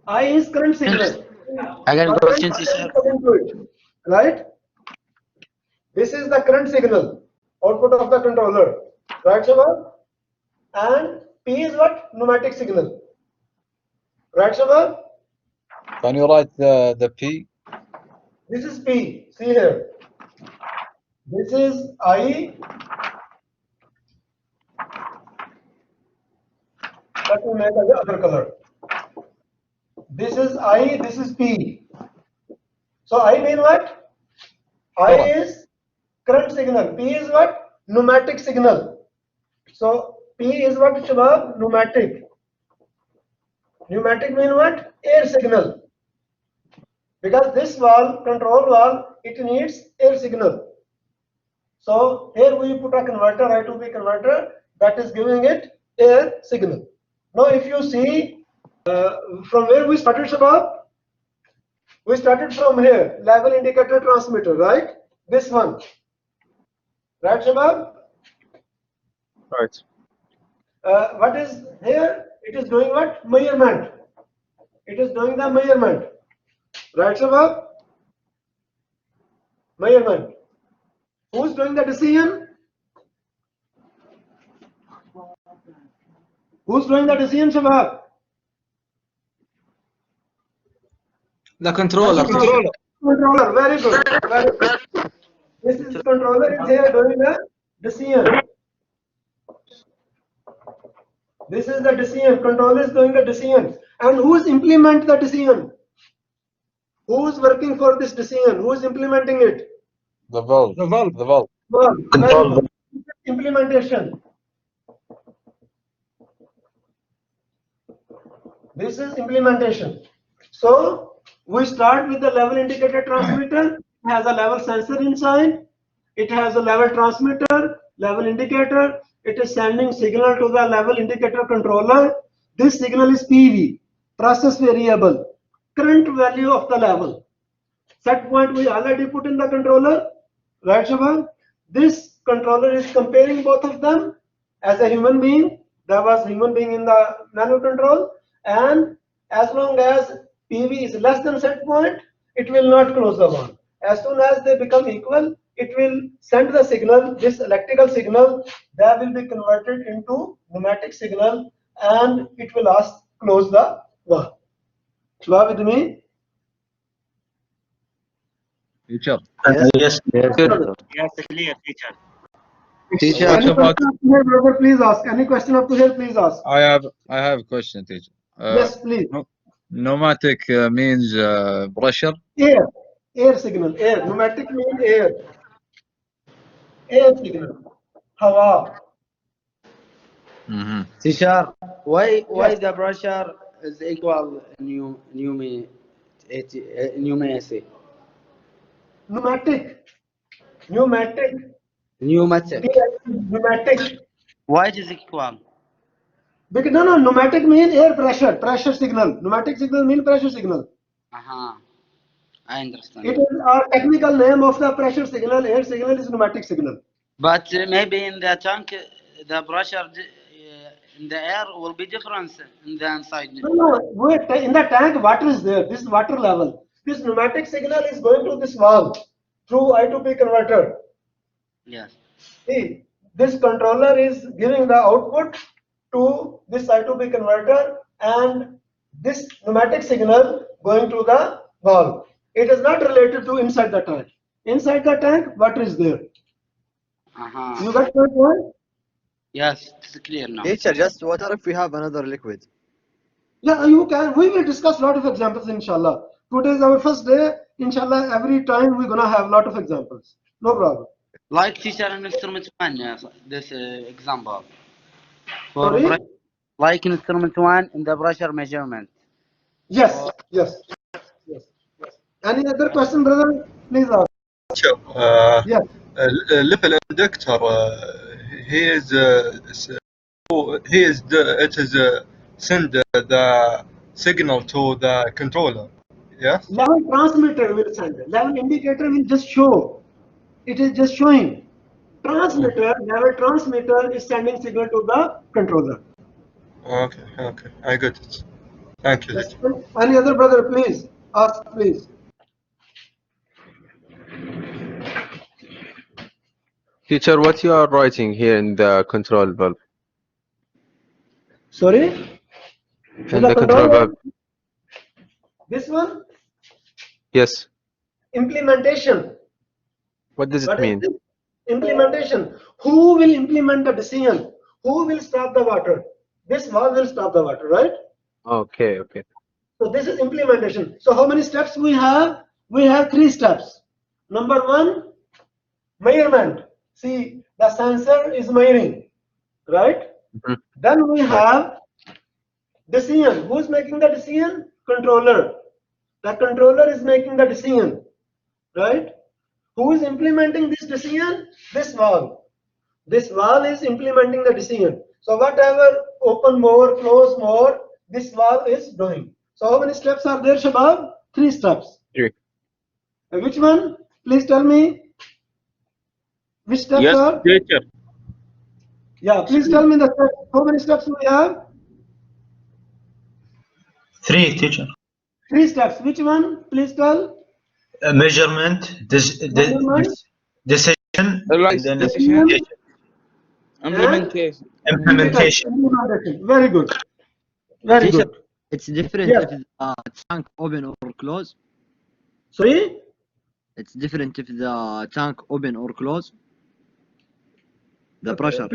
I is current signal. Again, Current question, signal teacher. coming to it, right? This is the current signal, output of the controller, right, Shabab? And P is what? Pneumatic signal, right, Shabab? Can you write the P? This is P. See here. This is I. Let me make the other color. This is I. This is P. So I mean what? I is current signal. P is what? Pneumatic signal. So P is what, Shabab? Pneumatic. Pneumatic mean what? Air signal. Because this valve, control valve, it needs air signal. So here we put a converter, I to P converter, that is giving it air signal. Now if you see from where we started, Shabab, We started from here, level indicator transmitter, right? This one. Right, Shabab? Right. What is here? It is doing what? Measurement. It is doing the measurement. Right, Shabab? Measurement. Who's doing the decision? Who's doing the decision, Shabab? The controller. Controller. Very good. Very good. This is controller is here doing the decision. This is the decision. Controller is doing the decision. And who's implement the decision? Who's working for this decision? Who's implementing it? The valve. The valve. The valve. Well, Control very good. Implementation. This is implementation. So we start with the level indicator transmitter. It has a level sensor inside. It has a level transmitter, level indicator. It is sending signal to the level indicator controller. This signal is PV, process variable, current value of the level. Set point we already put in the controller, right, Shabab? This controller is comparing both of them as a human being. There was human being in the manual control, and as long as PV is less than set point, it will not close the valve. As soon as they become equal, it will send the signal, this electrical signal, that will be converted into pneumatic signal, and it will close the valve. Shabab with me? Teacher. Yes. Yes, clear, teacher. Teacher. Any What about? question up to here, brother, please ask. Any question up to here, please ask. I have a question, teacher. Yes, please. Pneumatic means pressure. Air signal, air. Pneumatic means air. Air signal. Hawa. Teacher, why Yes. the pressure is equal pneumatic? Pneumatic. Why it is equal? Because no, pneumatic means air pressure signal. Pneumatic signal means pressure signal. I understand. It is our technical name of the pressure signal. Air signal is pneumatic signal. But maybe in the tank, the pressure in the air will be different in the inside. No, wait. In the tank, water is there. This is water level. This pneumatic signal is going to this valve through I2P converter. Yes. See, this controller is giving the output to this I2P converter, and this pneumatic signal going to the valve. It is not related to inside the tank. Inside the tank, water is there. You got my point? Yes, it's clear now. Teacher, just water if we have another liquid. Yeah, you can. We will discuss a lot of examples, inshallah. Today is our first day. Inshallah, every time we're gonna have a lot of examples. No problem. Like teacher in instrument 1, this example. Sorry? Like in instrument 1 in the pressure measurement. Yes. Any other question, brother? Please ask. Yes. level inductor it is send the signal to the controller. Yes. Level transmitter will send. Level indicator will just show. It is just showing. Level transmitter is sending signal to the controller. Okay, I got it. Thank you. Any other brother, please ask, please. Teacher, what you are writing here in the control valve? Sorry? In the control valve. This one? Yes. Implementation. What does it What is mean? this? Implementation. Who will implement the decision? Who will stop the water? This valve will stop the water, right? Okay. So this is implementation. So how many steps we have? We have 3 steps. Number 1, measurement. See, the sensor is measuring, right? Then we have decision. Who's making the decision? Controller. The controller is making the decision, right? Who is implementing this decision? This valve. This valve is implementing the decision. So whatever open more, close more, this valve is doing. So how many steps are there, Shabab? 3 steps. 3. Which one? Please tell me. Which steps Yes, are? teacher. Yeah, please tell me the steps. How many steps we have? 3, teacher. 3 steps. Which one? Please tell. Measurement, Measurement, decision, and then Decision, implementation, and implementation. implementation. Very good. Very Teacher, good. it's different Yes. if the tank open or close. Sorry? It's different if the tank open or close. The pressure.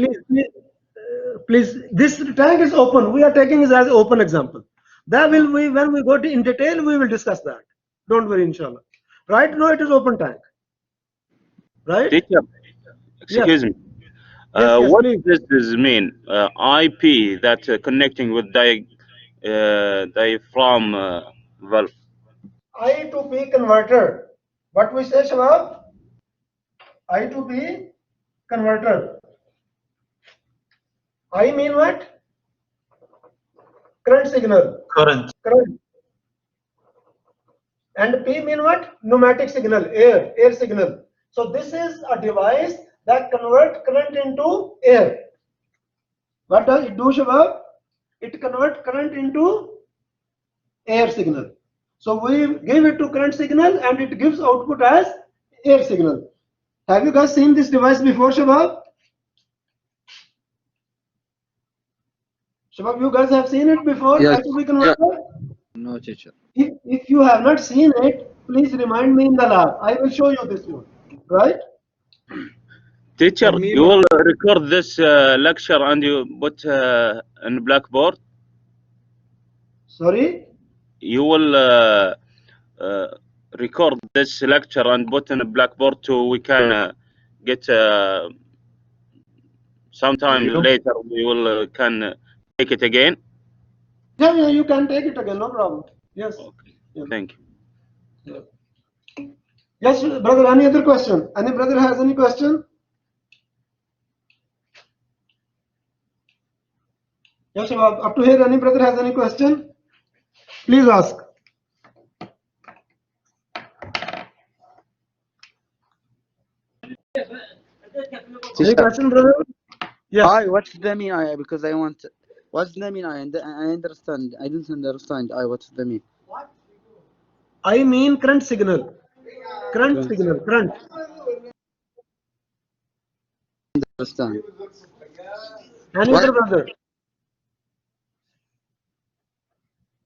Please, this tank is open. We are taking it as open example. That will we when we go to in detail, we will discuss that. Don't worry, inshallah. Right now it is open tank. Right? Teacher, excuse me. Yes, What please. does this mean? IP that connecting with diaphragm valve. I to P converter. What we say, Shabab? I to P converter. I mean what? Current signal. current. And P mean what? Pneumatic signal, air signal. So this is a device that converts current into air. What does it do, Shabab? It converts current into air signal. So we give it to current signal and it gives output as air signal. Have you guys seen this device before, Shabab? Shabab, you guys have seen it before? Yes. I2P converter? No, teacher. If you have not seen it, please remind me in the lab. I will show you this one. Right? Teacher, you will record this lecture and you put in Blackboard? Sorry? You will record this lecture and put in a Blackboard so we can get sometime later we will can take it again. Yeah, you can take it again, no problem. Yes. Okay. Yeah. Thank you. Yes, brother, any other question? Any brother has any question? Yes, up to here, any brother has any question? Please ask. Any question, brother? Yeah. I what's the mean? I because I want. What's the mean? I understand. I don't understand. What's the mean? I mean current signal. Current signal. Current. Understand. Any other brother?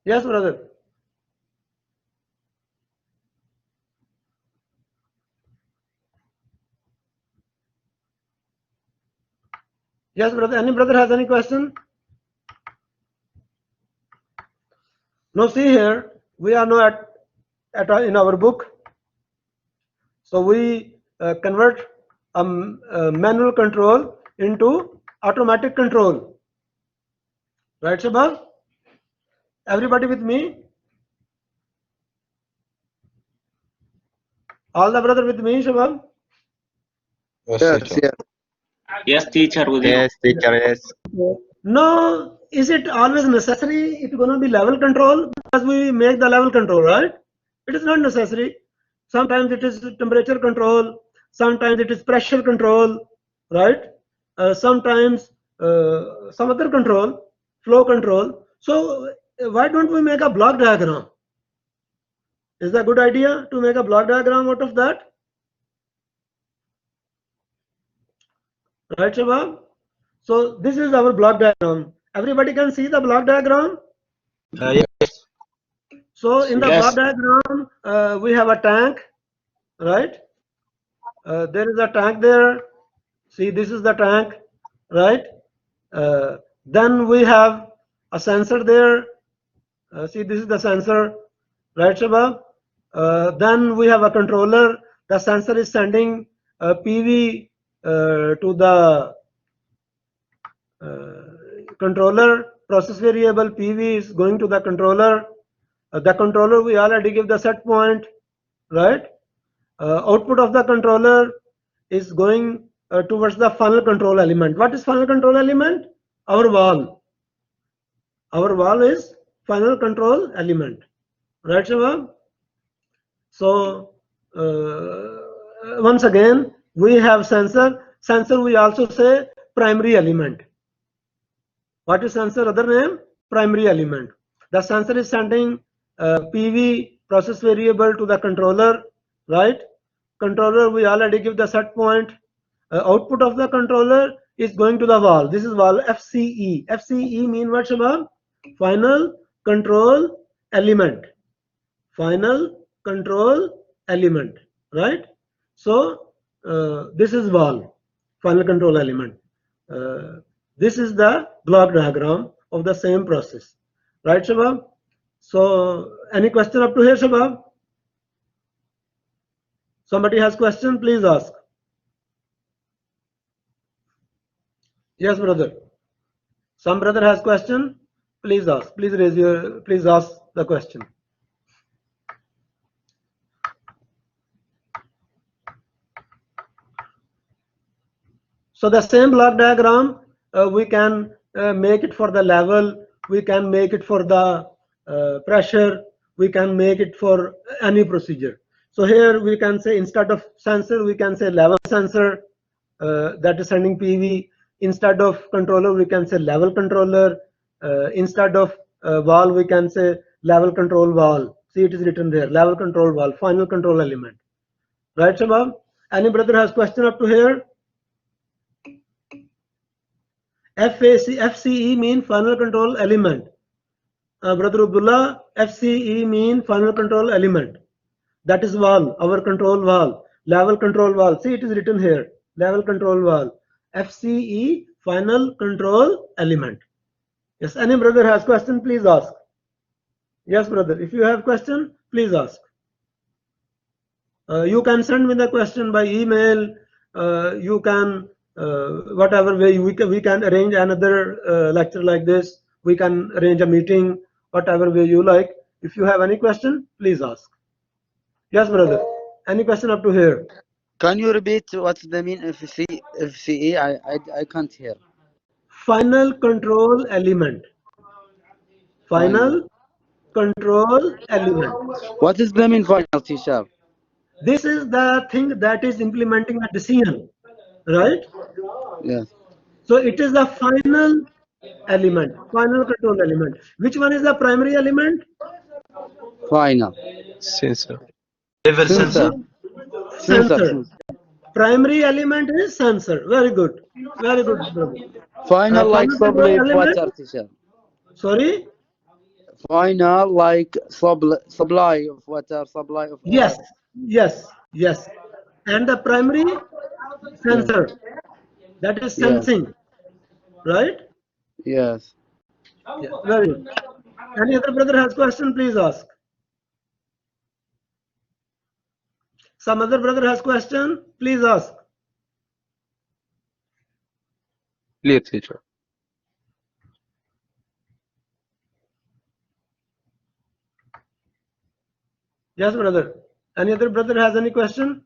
Yes, brother. Yes, brother. Any brother has any question? Now see here, we are now in our book. So we convert manual control into automatic control. Right, Shabab? Everybody with me? All the brother with me, Shabab? Yes, teacher. With you. Yes, teacher, yes. No, is it always necessary? It's going to be level control because we make the level control, right? It is not necessary. Sometimes it is temperature control. Sometimes it is pressure control, right? Sometimes some other control, flow control. So why don't we make a block diagram? Is that a good idea to make a block diagram out of that? Right, Shabab? So this is our block diagram. Everybody can see the block diagram? Yes. So in the block diagram, we have a tank, right? There is a tank there. See, this is the tank, right? Then we have a sensor there. See, this is the sensor, right, Shabab? Then we have a controller. The sensor is sending PV to the controller. Process variable PV is going to the controller. The controller, we already give the set point, right? Output of the controller is going towards the funnel control element. What is funnel control element? Our valve. Our valve is funnel control element, right, Shabab? So once again, we have sensor. Sensor we also say primary element. What is sensor other name? Primary element. The sensor is sending PV process variable to the controller, right? Controller we already give the set point. Output of the controller is going to the valve. This is valve FCE. FCE mean what, Shabab? Final control element. Final control element, right? So this is valve, final control element. This is the block diagram of the same process, right, Shabab? So any question up to here, Shabab? Somebody has question, please ask. Yes, brother. Some brother has question, please ask. Please ask the question. So the same block diagram, we can make it for the level, we can make it for the pressure, we can make it for any procedure. So here we can say instead of sensor, we can say level sensor that is sending PV. Instead of controller, we can say level controller. Instead of valve, we can say level control valve. See, it is written there, level control valve, final control element. Right, Shabab? Any brother has question up to here? FCE mean final control element. Brother Abdullah, FCE mean final control element. That is valve, our control valve, level control valve. See, it is written here, level control valve. FCE, final control element. Yes, any brother has question, please ask. Yes, brother, if you have question, please ask. You can send me the question by email. You can whatever way we can arrange another lecture like this. We can arrange a meeting, whatever way you like. If you have any question, please ask. Yes, brother. Any question up to here? Can you repeat what's the mean of FCE? I can't hear. Final control element. Final control element. What is the mean final, teacher? This is the thing that is implementing the decision, right? Yes. So it is the final element, final control element. Which one is the primary element? Final. Sensor. Level sensor. Sensor. Primary element is sensor. Very good. Very good, brother. Final like supply of element? water, teacher. Sorry? Final like supply of water, supply of Yes, air. yes, yes. And the primary sensor, that is sensing, right? Yes. Yeah, very good. Any other brother has question, please ask. Some other brother has question, please ask. Clear, teacher. Yes, brother. Any other brother has any question?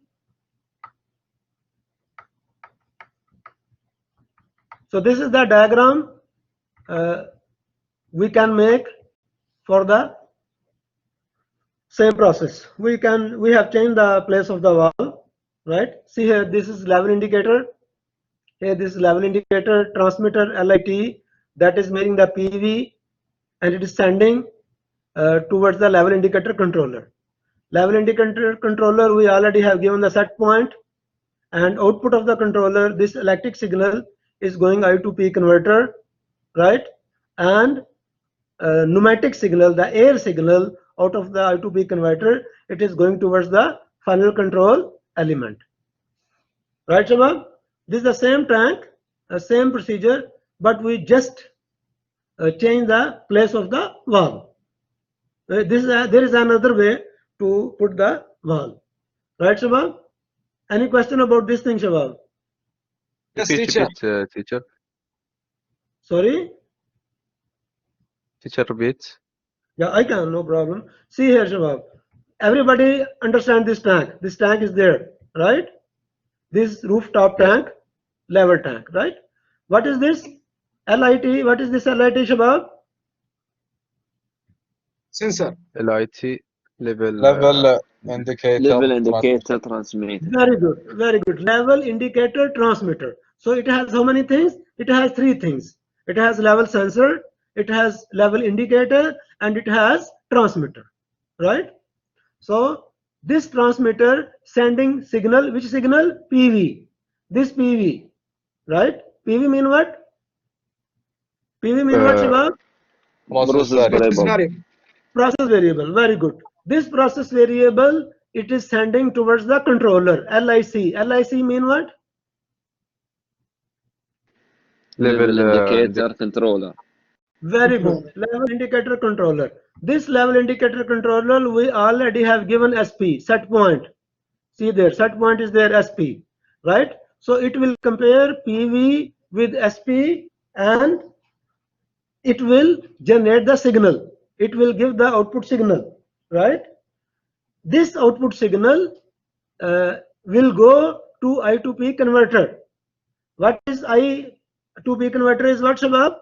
So this is the diagram we can make for the same process. We have changed the place of the valve, right? See here, this is level indicator. Here, this is level indicator, transmitter LIT that is making the PV, and it is sending towards the level indicator controller. Level indicator controller, we already have given the set point, and output of the controller, this electric signal is going I to P converter, right? And pneumatic signal, the air signal out of the I to P converter, it is going towards the final control element. Right, Shabab? This is the same tank, same procedure, but we just change the place of the valve. There is another way to put the valve. Right, Shabab? Any question about this thing, Shabab? Yes, Repeat, teacher. teacher. Sorry? Teacher, repeat. Yeah, I can, no problem. See here, Shabab. Everybody understand this tank. This tank is there, right? This rooftop tank, level tank, right? What is this? LIT. What is this LIT, Shabab? Sensor. LIT level. Indicator. Level indicator transmitter. Very good, very good. Level indicator transmitter. So it has how many things? It has three things. It has level sensor, it has level indicator, and it has transmitter, right? So this transmitter sending signal, which signal? PV. This PV, right? PV mean what? PV mean what, Shabab? Process Process variable. variable. Process variable. Very good. This process variable, it is sending towards the controller, LIC. LIC mean what? Level indicator controller. Very good. Level indicator controller. This level indicator controller, we already have given SP, set point. See there, set point is there, SP, right? So it will compare PV with SP and it will generate the signal. It will give the output signal, right? This output signal will go to I to P converter. What is I to P converter is what, Shabab?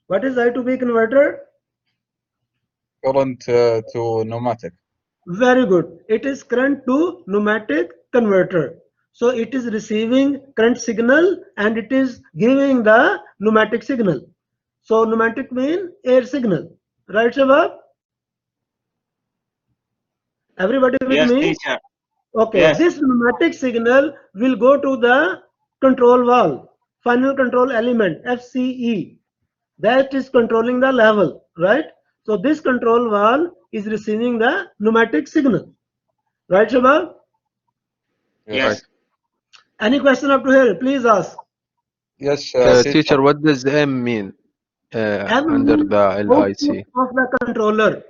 What is I to P converter? Current to pneumatic. Very good. It is current to pneumatic converter. So it is receiving current signal and it is giving the pneumatic signal. So pneumatic mean air signal. Right, Shabab? Everybody with Yes, me? teacher. Okay. Yes. This pneumatic signal will go to the control valve, final control element, FCE. That is controlling the level, right? So this control valve is receiving the pneumatic signal. Right, Shabab? Yes. Any question up to here? Please ask. Yes, Teacher, what does M mean M under means the LIC? output of the controller.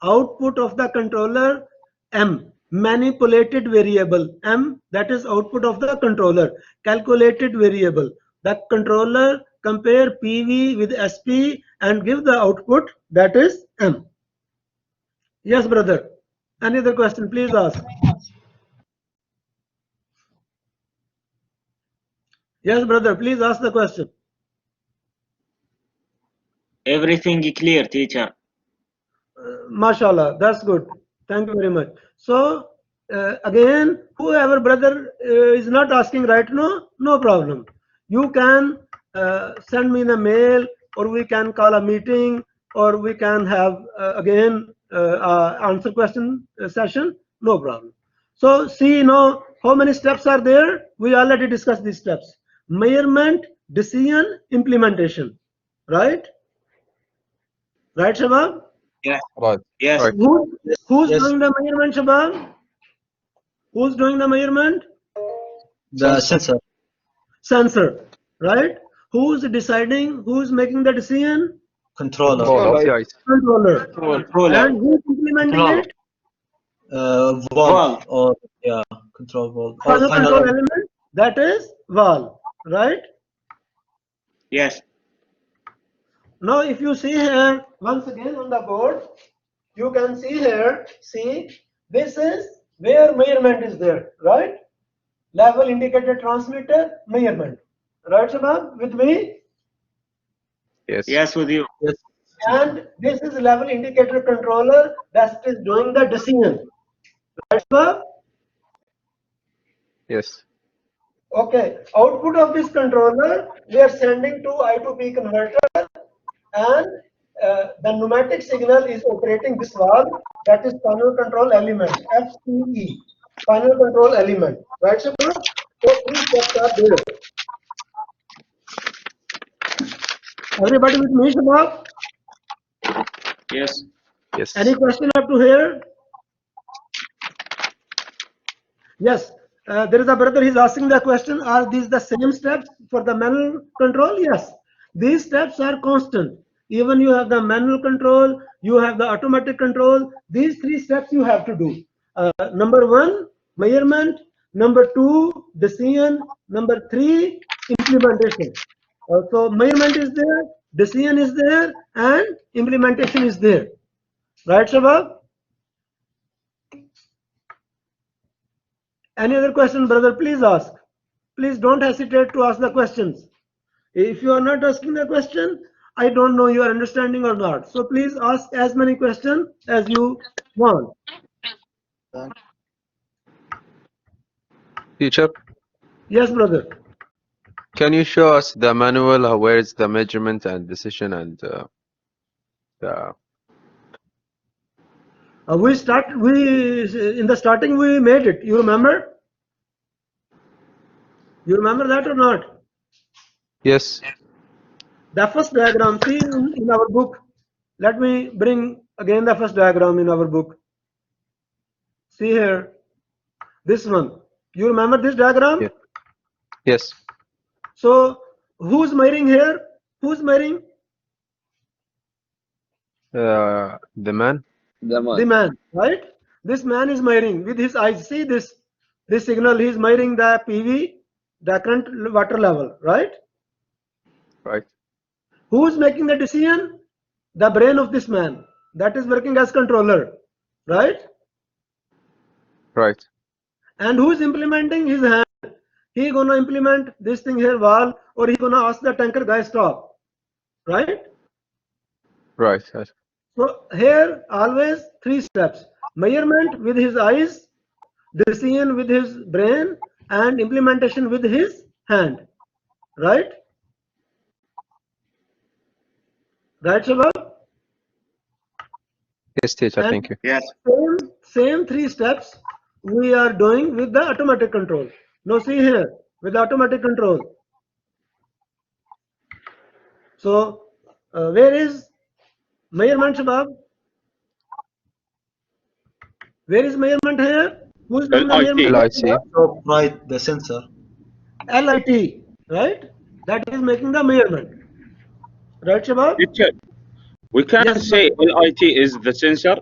Output of the controller, M. Manipulated variable. M, that is output of the controller. Calculated variable. The controller compare PV with SP and give the output, that is M. Yes, brother. Any other question? Please ask. Yes, brother. Please ask the question. Everything clear, teacher. Mashallah, that's good. Thank you very much. So again, whoever brother is not asking right now, no problem. You can send me in a mail, or we can call a meeting, or we can have again answer question session. No problem. So see now how many steps are there. We already discussed these steps: measurement, decision, implementation. Right? Right, Shabab? Yes. Right. Yes. Right. Who's Yes. doing the measurement, Shabab? Who's doing the measurement? The sensor. Sensor, right? Who's deciding? Who's making the decision? Controller. Controller. Controller. Controller. And who's implementing Controller. it? Valve. Or yeah, control valve. Or Final final control element. That is valve, right? Yes. Now, if you see here, once again on the board, you can see here, see, this is where measurement is there, right? Level indicator transmitter, measurement. Right, Shabab, with me? Yes. Yes, with you. Yes. And this is level indicator controller that is doing the decision. Right, Shabab? Yes. Okay, output of this controller, we are sending to I to P converter, and the pneumatic signal is operating this valve, that is final control element, FCE, final control element, right, Shabab? So three steps are there. Everybody with me, Shabab? Yes. Yes. Any question up to here? Yes. There is a brother, he's asking the question, are these the same steps for the manual control? Yes. These steps are constant. Even you have the manual control, you have the automatic control. These three steps you have to do. Number one, measurement. Number two, decision. Number three, implementation. So measurement is there, decision is there, and implementation is there. Right, Shabab? Any other question, brother? Please ask. Please don't hesitate to ask the questions. If you are not asking the question, I don't know you are understanding or not. So please ask as many questions as you want. Teacher, Yes, brother. can you show us the manual where is the measurement and decision and the We in the starting we made it. You remember? You remember that or not? yes? The first diagram, see in our book. Let me bring again the first diagram in our book. See here, this one. You remember this diagram? Yeah. Yes. So who's measuring here? Who's measuring? The man? The man, right? This man is measuring with his eyes. See this signal. He is measuring the PV, the current water level, right? Right. Who is making the decision? The brain of this man. That is working as controller, right? Right. And who is implementing? His hand. He gonna implement this thing here, valve, or he gonna ask the tanker guy stop, right? Right. Right. So here always 3 steps: measurement with his eyes, decision with his brain, and implementation with his hand, right? Right, Shabab? Yes, teacher. And Thank you. Yes. Same 3 steps we are doing with the automatic control. Now see here with the automatic control. So where is measurement, Shabab? Where is measurement here? Who is doing the measurement? LIT. Top right, the sensor. LIT, right? That is making the measurement. Right, Shabab? Teacher, we can't Yes, say LIT is the sensor,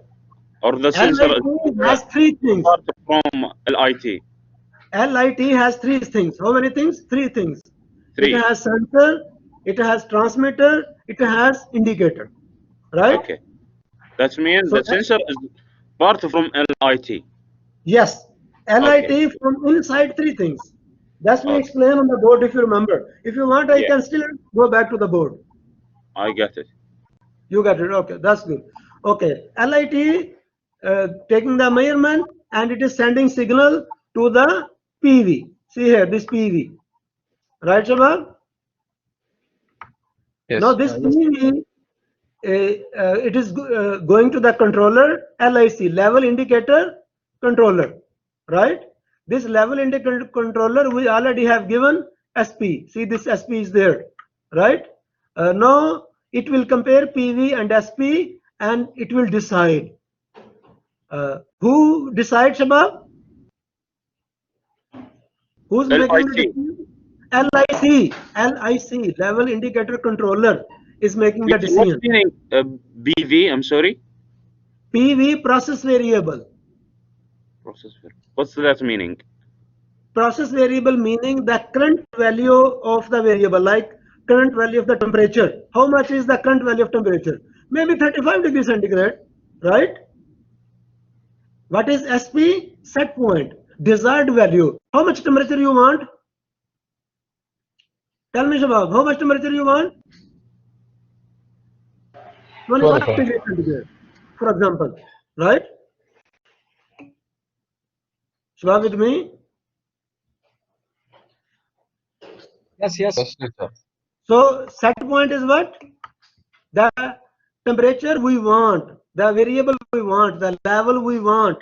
or the sensor LIT has 3 things. apart from LIT. LIT has 3 things. How many things? 3 things. 3. It has sensor, it has transmitter, it has indicator. Right? Okay. That means So the sensor is part from LIT. yes. LIT Okay. from inside 3 things. That's we Okay. explain on the board if you remember. If you want, I Yeah. can still go back to the board. I get it. You got it. Okay, that's good. Okay, LIT taking the measurement and it is sending signal to the PV. See here, this PV. Right, Shabab? Yes. Now this PV, it is going to the controller, LIC, level indicator controller. Right? This level indicator controller we already have given SP. See this SP is there. Right? Now it will compare PV and SP and it will decide. Who decides, Shabab? Who's making the decision? LIC, level indicator controller is making the Teacher, what's decision. meaning BV? I'm sorry. PV, process variable. Process. What's that meaning? Process variable meaning the current value of the variable, like current value of the temperature. How much is the current value of temperature? Maybe 35 degrees centigrade, right? What is SP? Set point, desired value. How much temperature you want? Tell me, Shabab, how much temperature you want? 25 degrees centigrade, for example, right? Shabab with me? Yes, yes. Yes, teacher. So set point is what? The temperature we want, the variable we want, the level we want.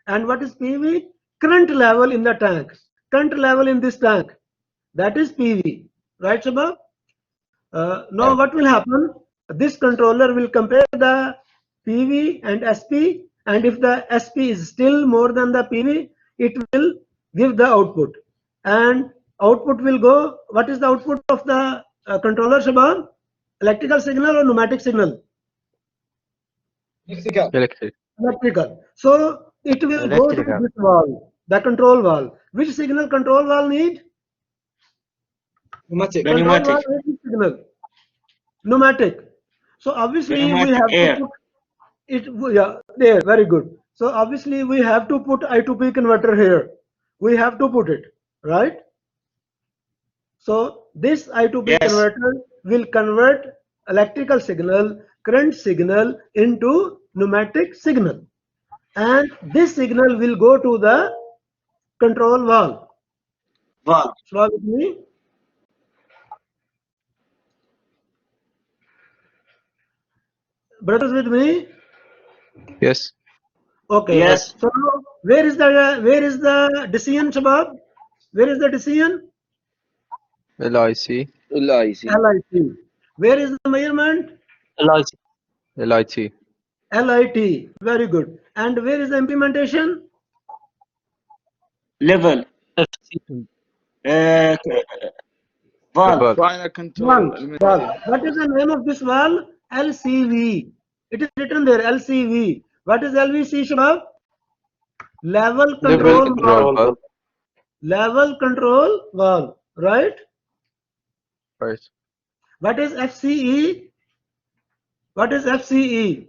And what is PV? Current level in the tank. Current level in this tank. That is PV. Right, Shabab? Now what will happen? This controller will compare the PV and SP, and if the SP is still more than the PV, it will give the output. And output will go, what is the output of the controller, Shabab? Electrical signal or pneumatic signal? Electric. Electrical. So it will go to this valve, the control valve. Which signal control valve need? Pneumatic. The Control pneumatic. valve needs which signal? Pneumatic. So obviously we Pneumatic have air. to put it, yeah, there, very good. So obviously we have to put I2P converter here. We have to put it, right? So this I2P Yes. converter will convert electrical signal, current signal into pneumatic signal, and this signal will go to the control valve. Follow with me. Brothers with me? Yes. Okay. Yes. So where is the decision, Shabab? Where is the decision? LIC. LIT. Where is the measurement? LIT. LIT. Very good. And where is the implementation? Level. Valve. Final control. Valve. What is the name of this valve? LCV. It is written there, LCV. What is LVC, Shabab? Level control valve. Level control valve. Right? Right. What is FCE? What is FCE?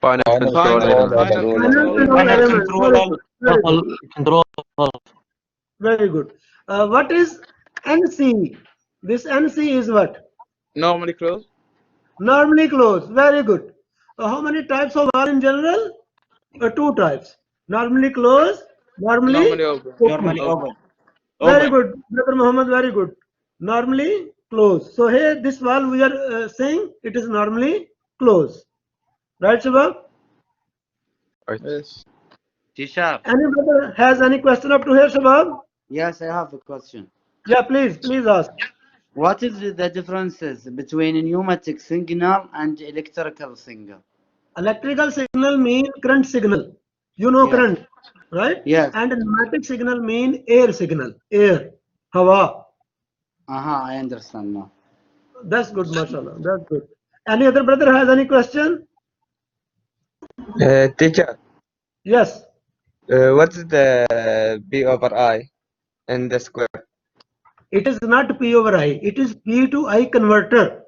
Final control Final element. control element. Very good. What is NC? This NC is what? Normally closed. Normally closed. Very good. How many types of valve in general? Two types. Normally closed. Normally open. Normally open. Very good, Brother Muhammad. Very good. Normally closed. So here this valve we are saying it is normally closed. Right, Shabab? Right. Yes. Teacher. Any brother has any question up to here, Shabab? Yes, I have a question. Yeah, please ask. What is the differences between a pneumatic signal and electrical signal? Electrical signal mean current signal. You know current, right? Yes. And pneumatic signal mean air signal. Air. Hawa. I understand now. That's good, mashallah. That's good. Any other brother has any question? Teacher, Yes. what's the P over I in the square? It is not P over I. It is P to I converter.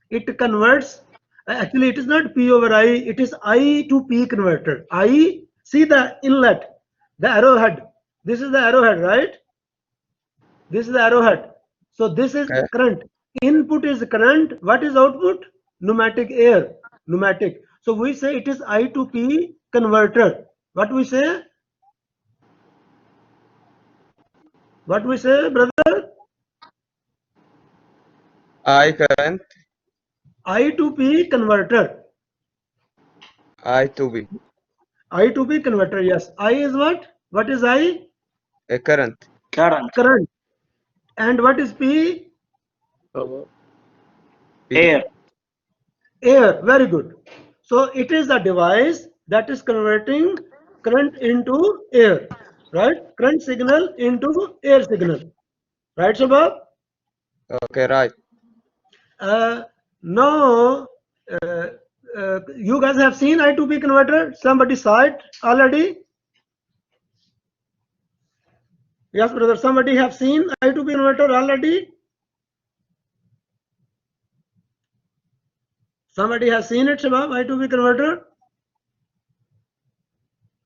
It converts. Actually, it is not P over I. It is I to P converter. I, see the inlet, the arrowhead. This is the arrowhead, right? This is the arrowhead. So this is current. Input is current. What is output? Pneumatic air. Pneumatic. So we say it is I to P converter. What we say? What we say, brother? I current. I to P converter. I to B. I to P converter. Yes. I is what? What is I? A current. Current. And what is P? Air. Air. Very good. So it is a device that is converting current into air. Right? Current signal into air signal. Right, Shabab? Okay, right. Now, you guys have seen I to P converter? Somebody saw it already? Yes, brother. Somebody have seen I to P converter already? Somebody has seen it, Shabab, I to P converter?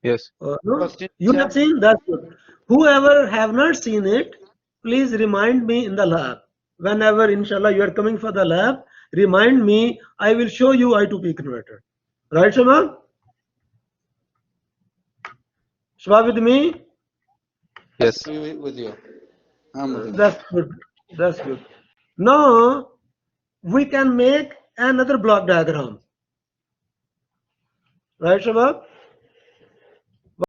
Yes. No? You have seen? That's good. Whoever have not seen it, please remind me in the lab. Whenever, inshallah, you are coming for the lab, remind me. I will show you I to P converter. Right, Shabab? Shabab with me? Yes. With you. That's good. That's good. Now we can make another block diagram. Right, Shabab?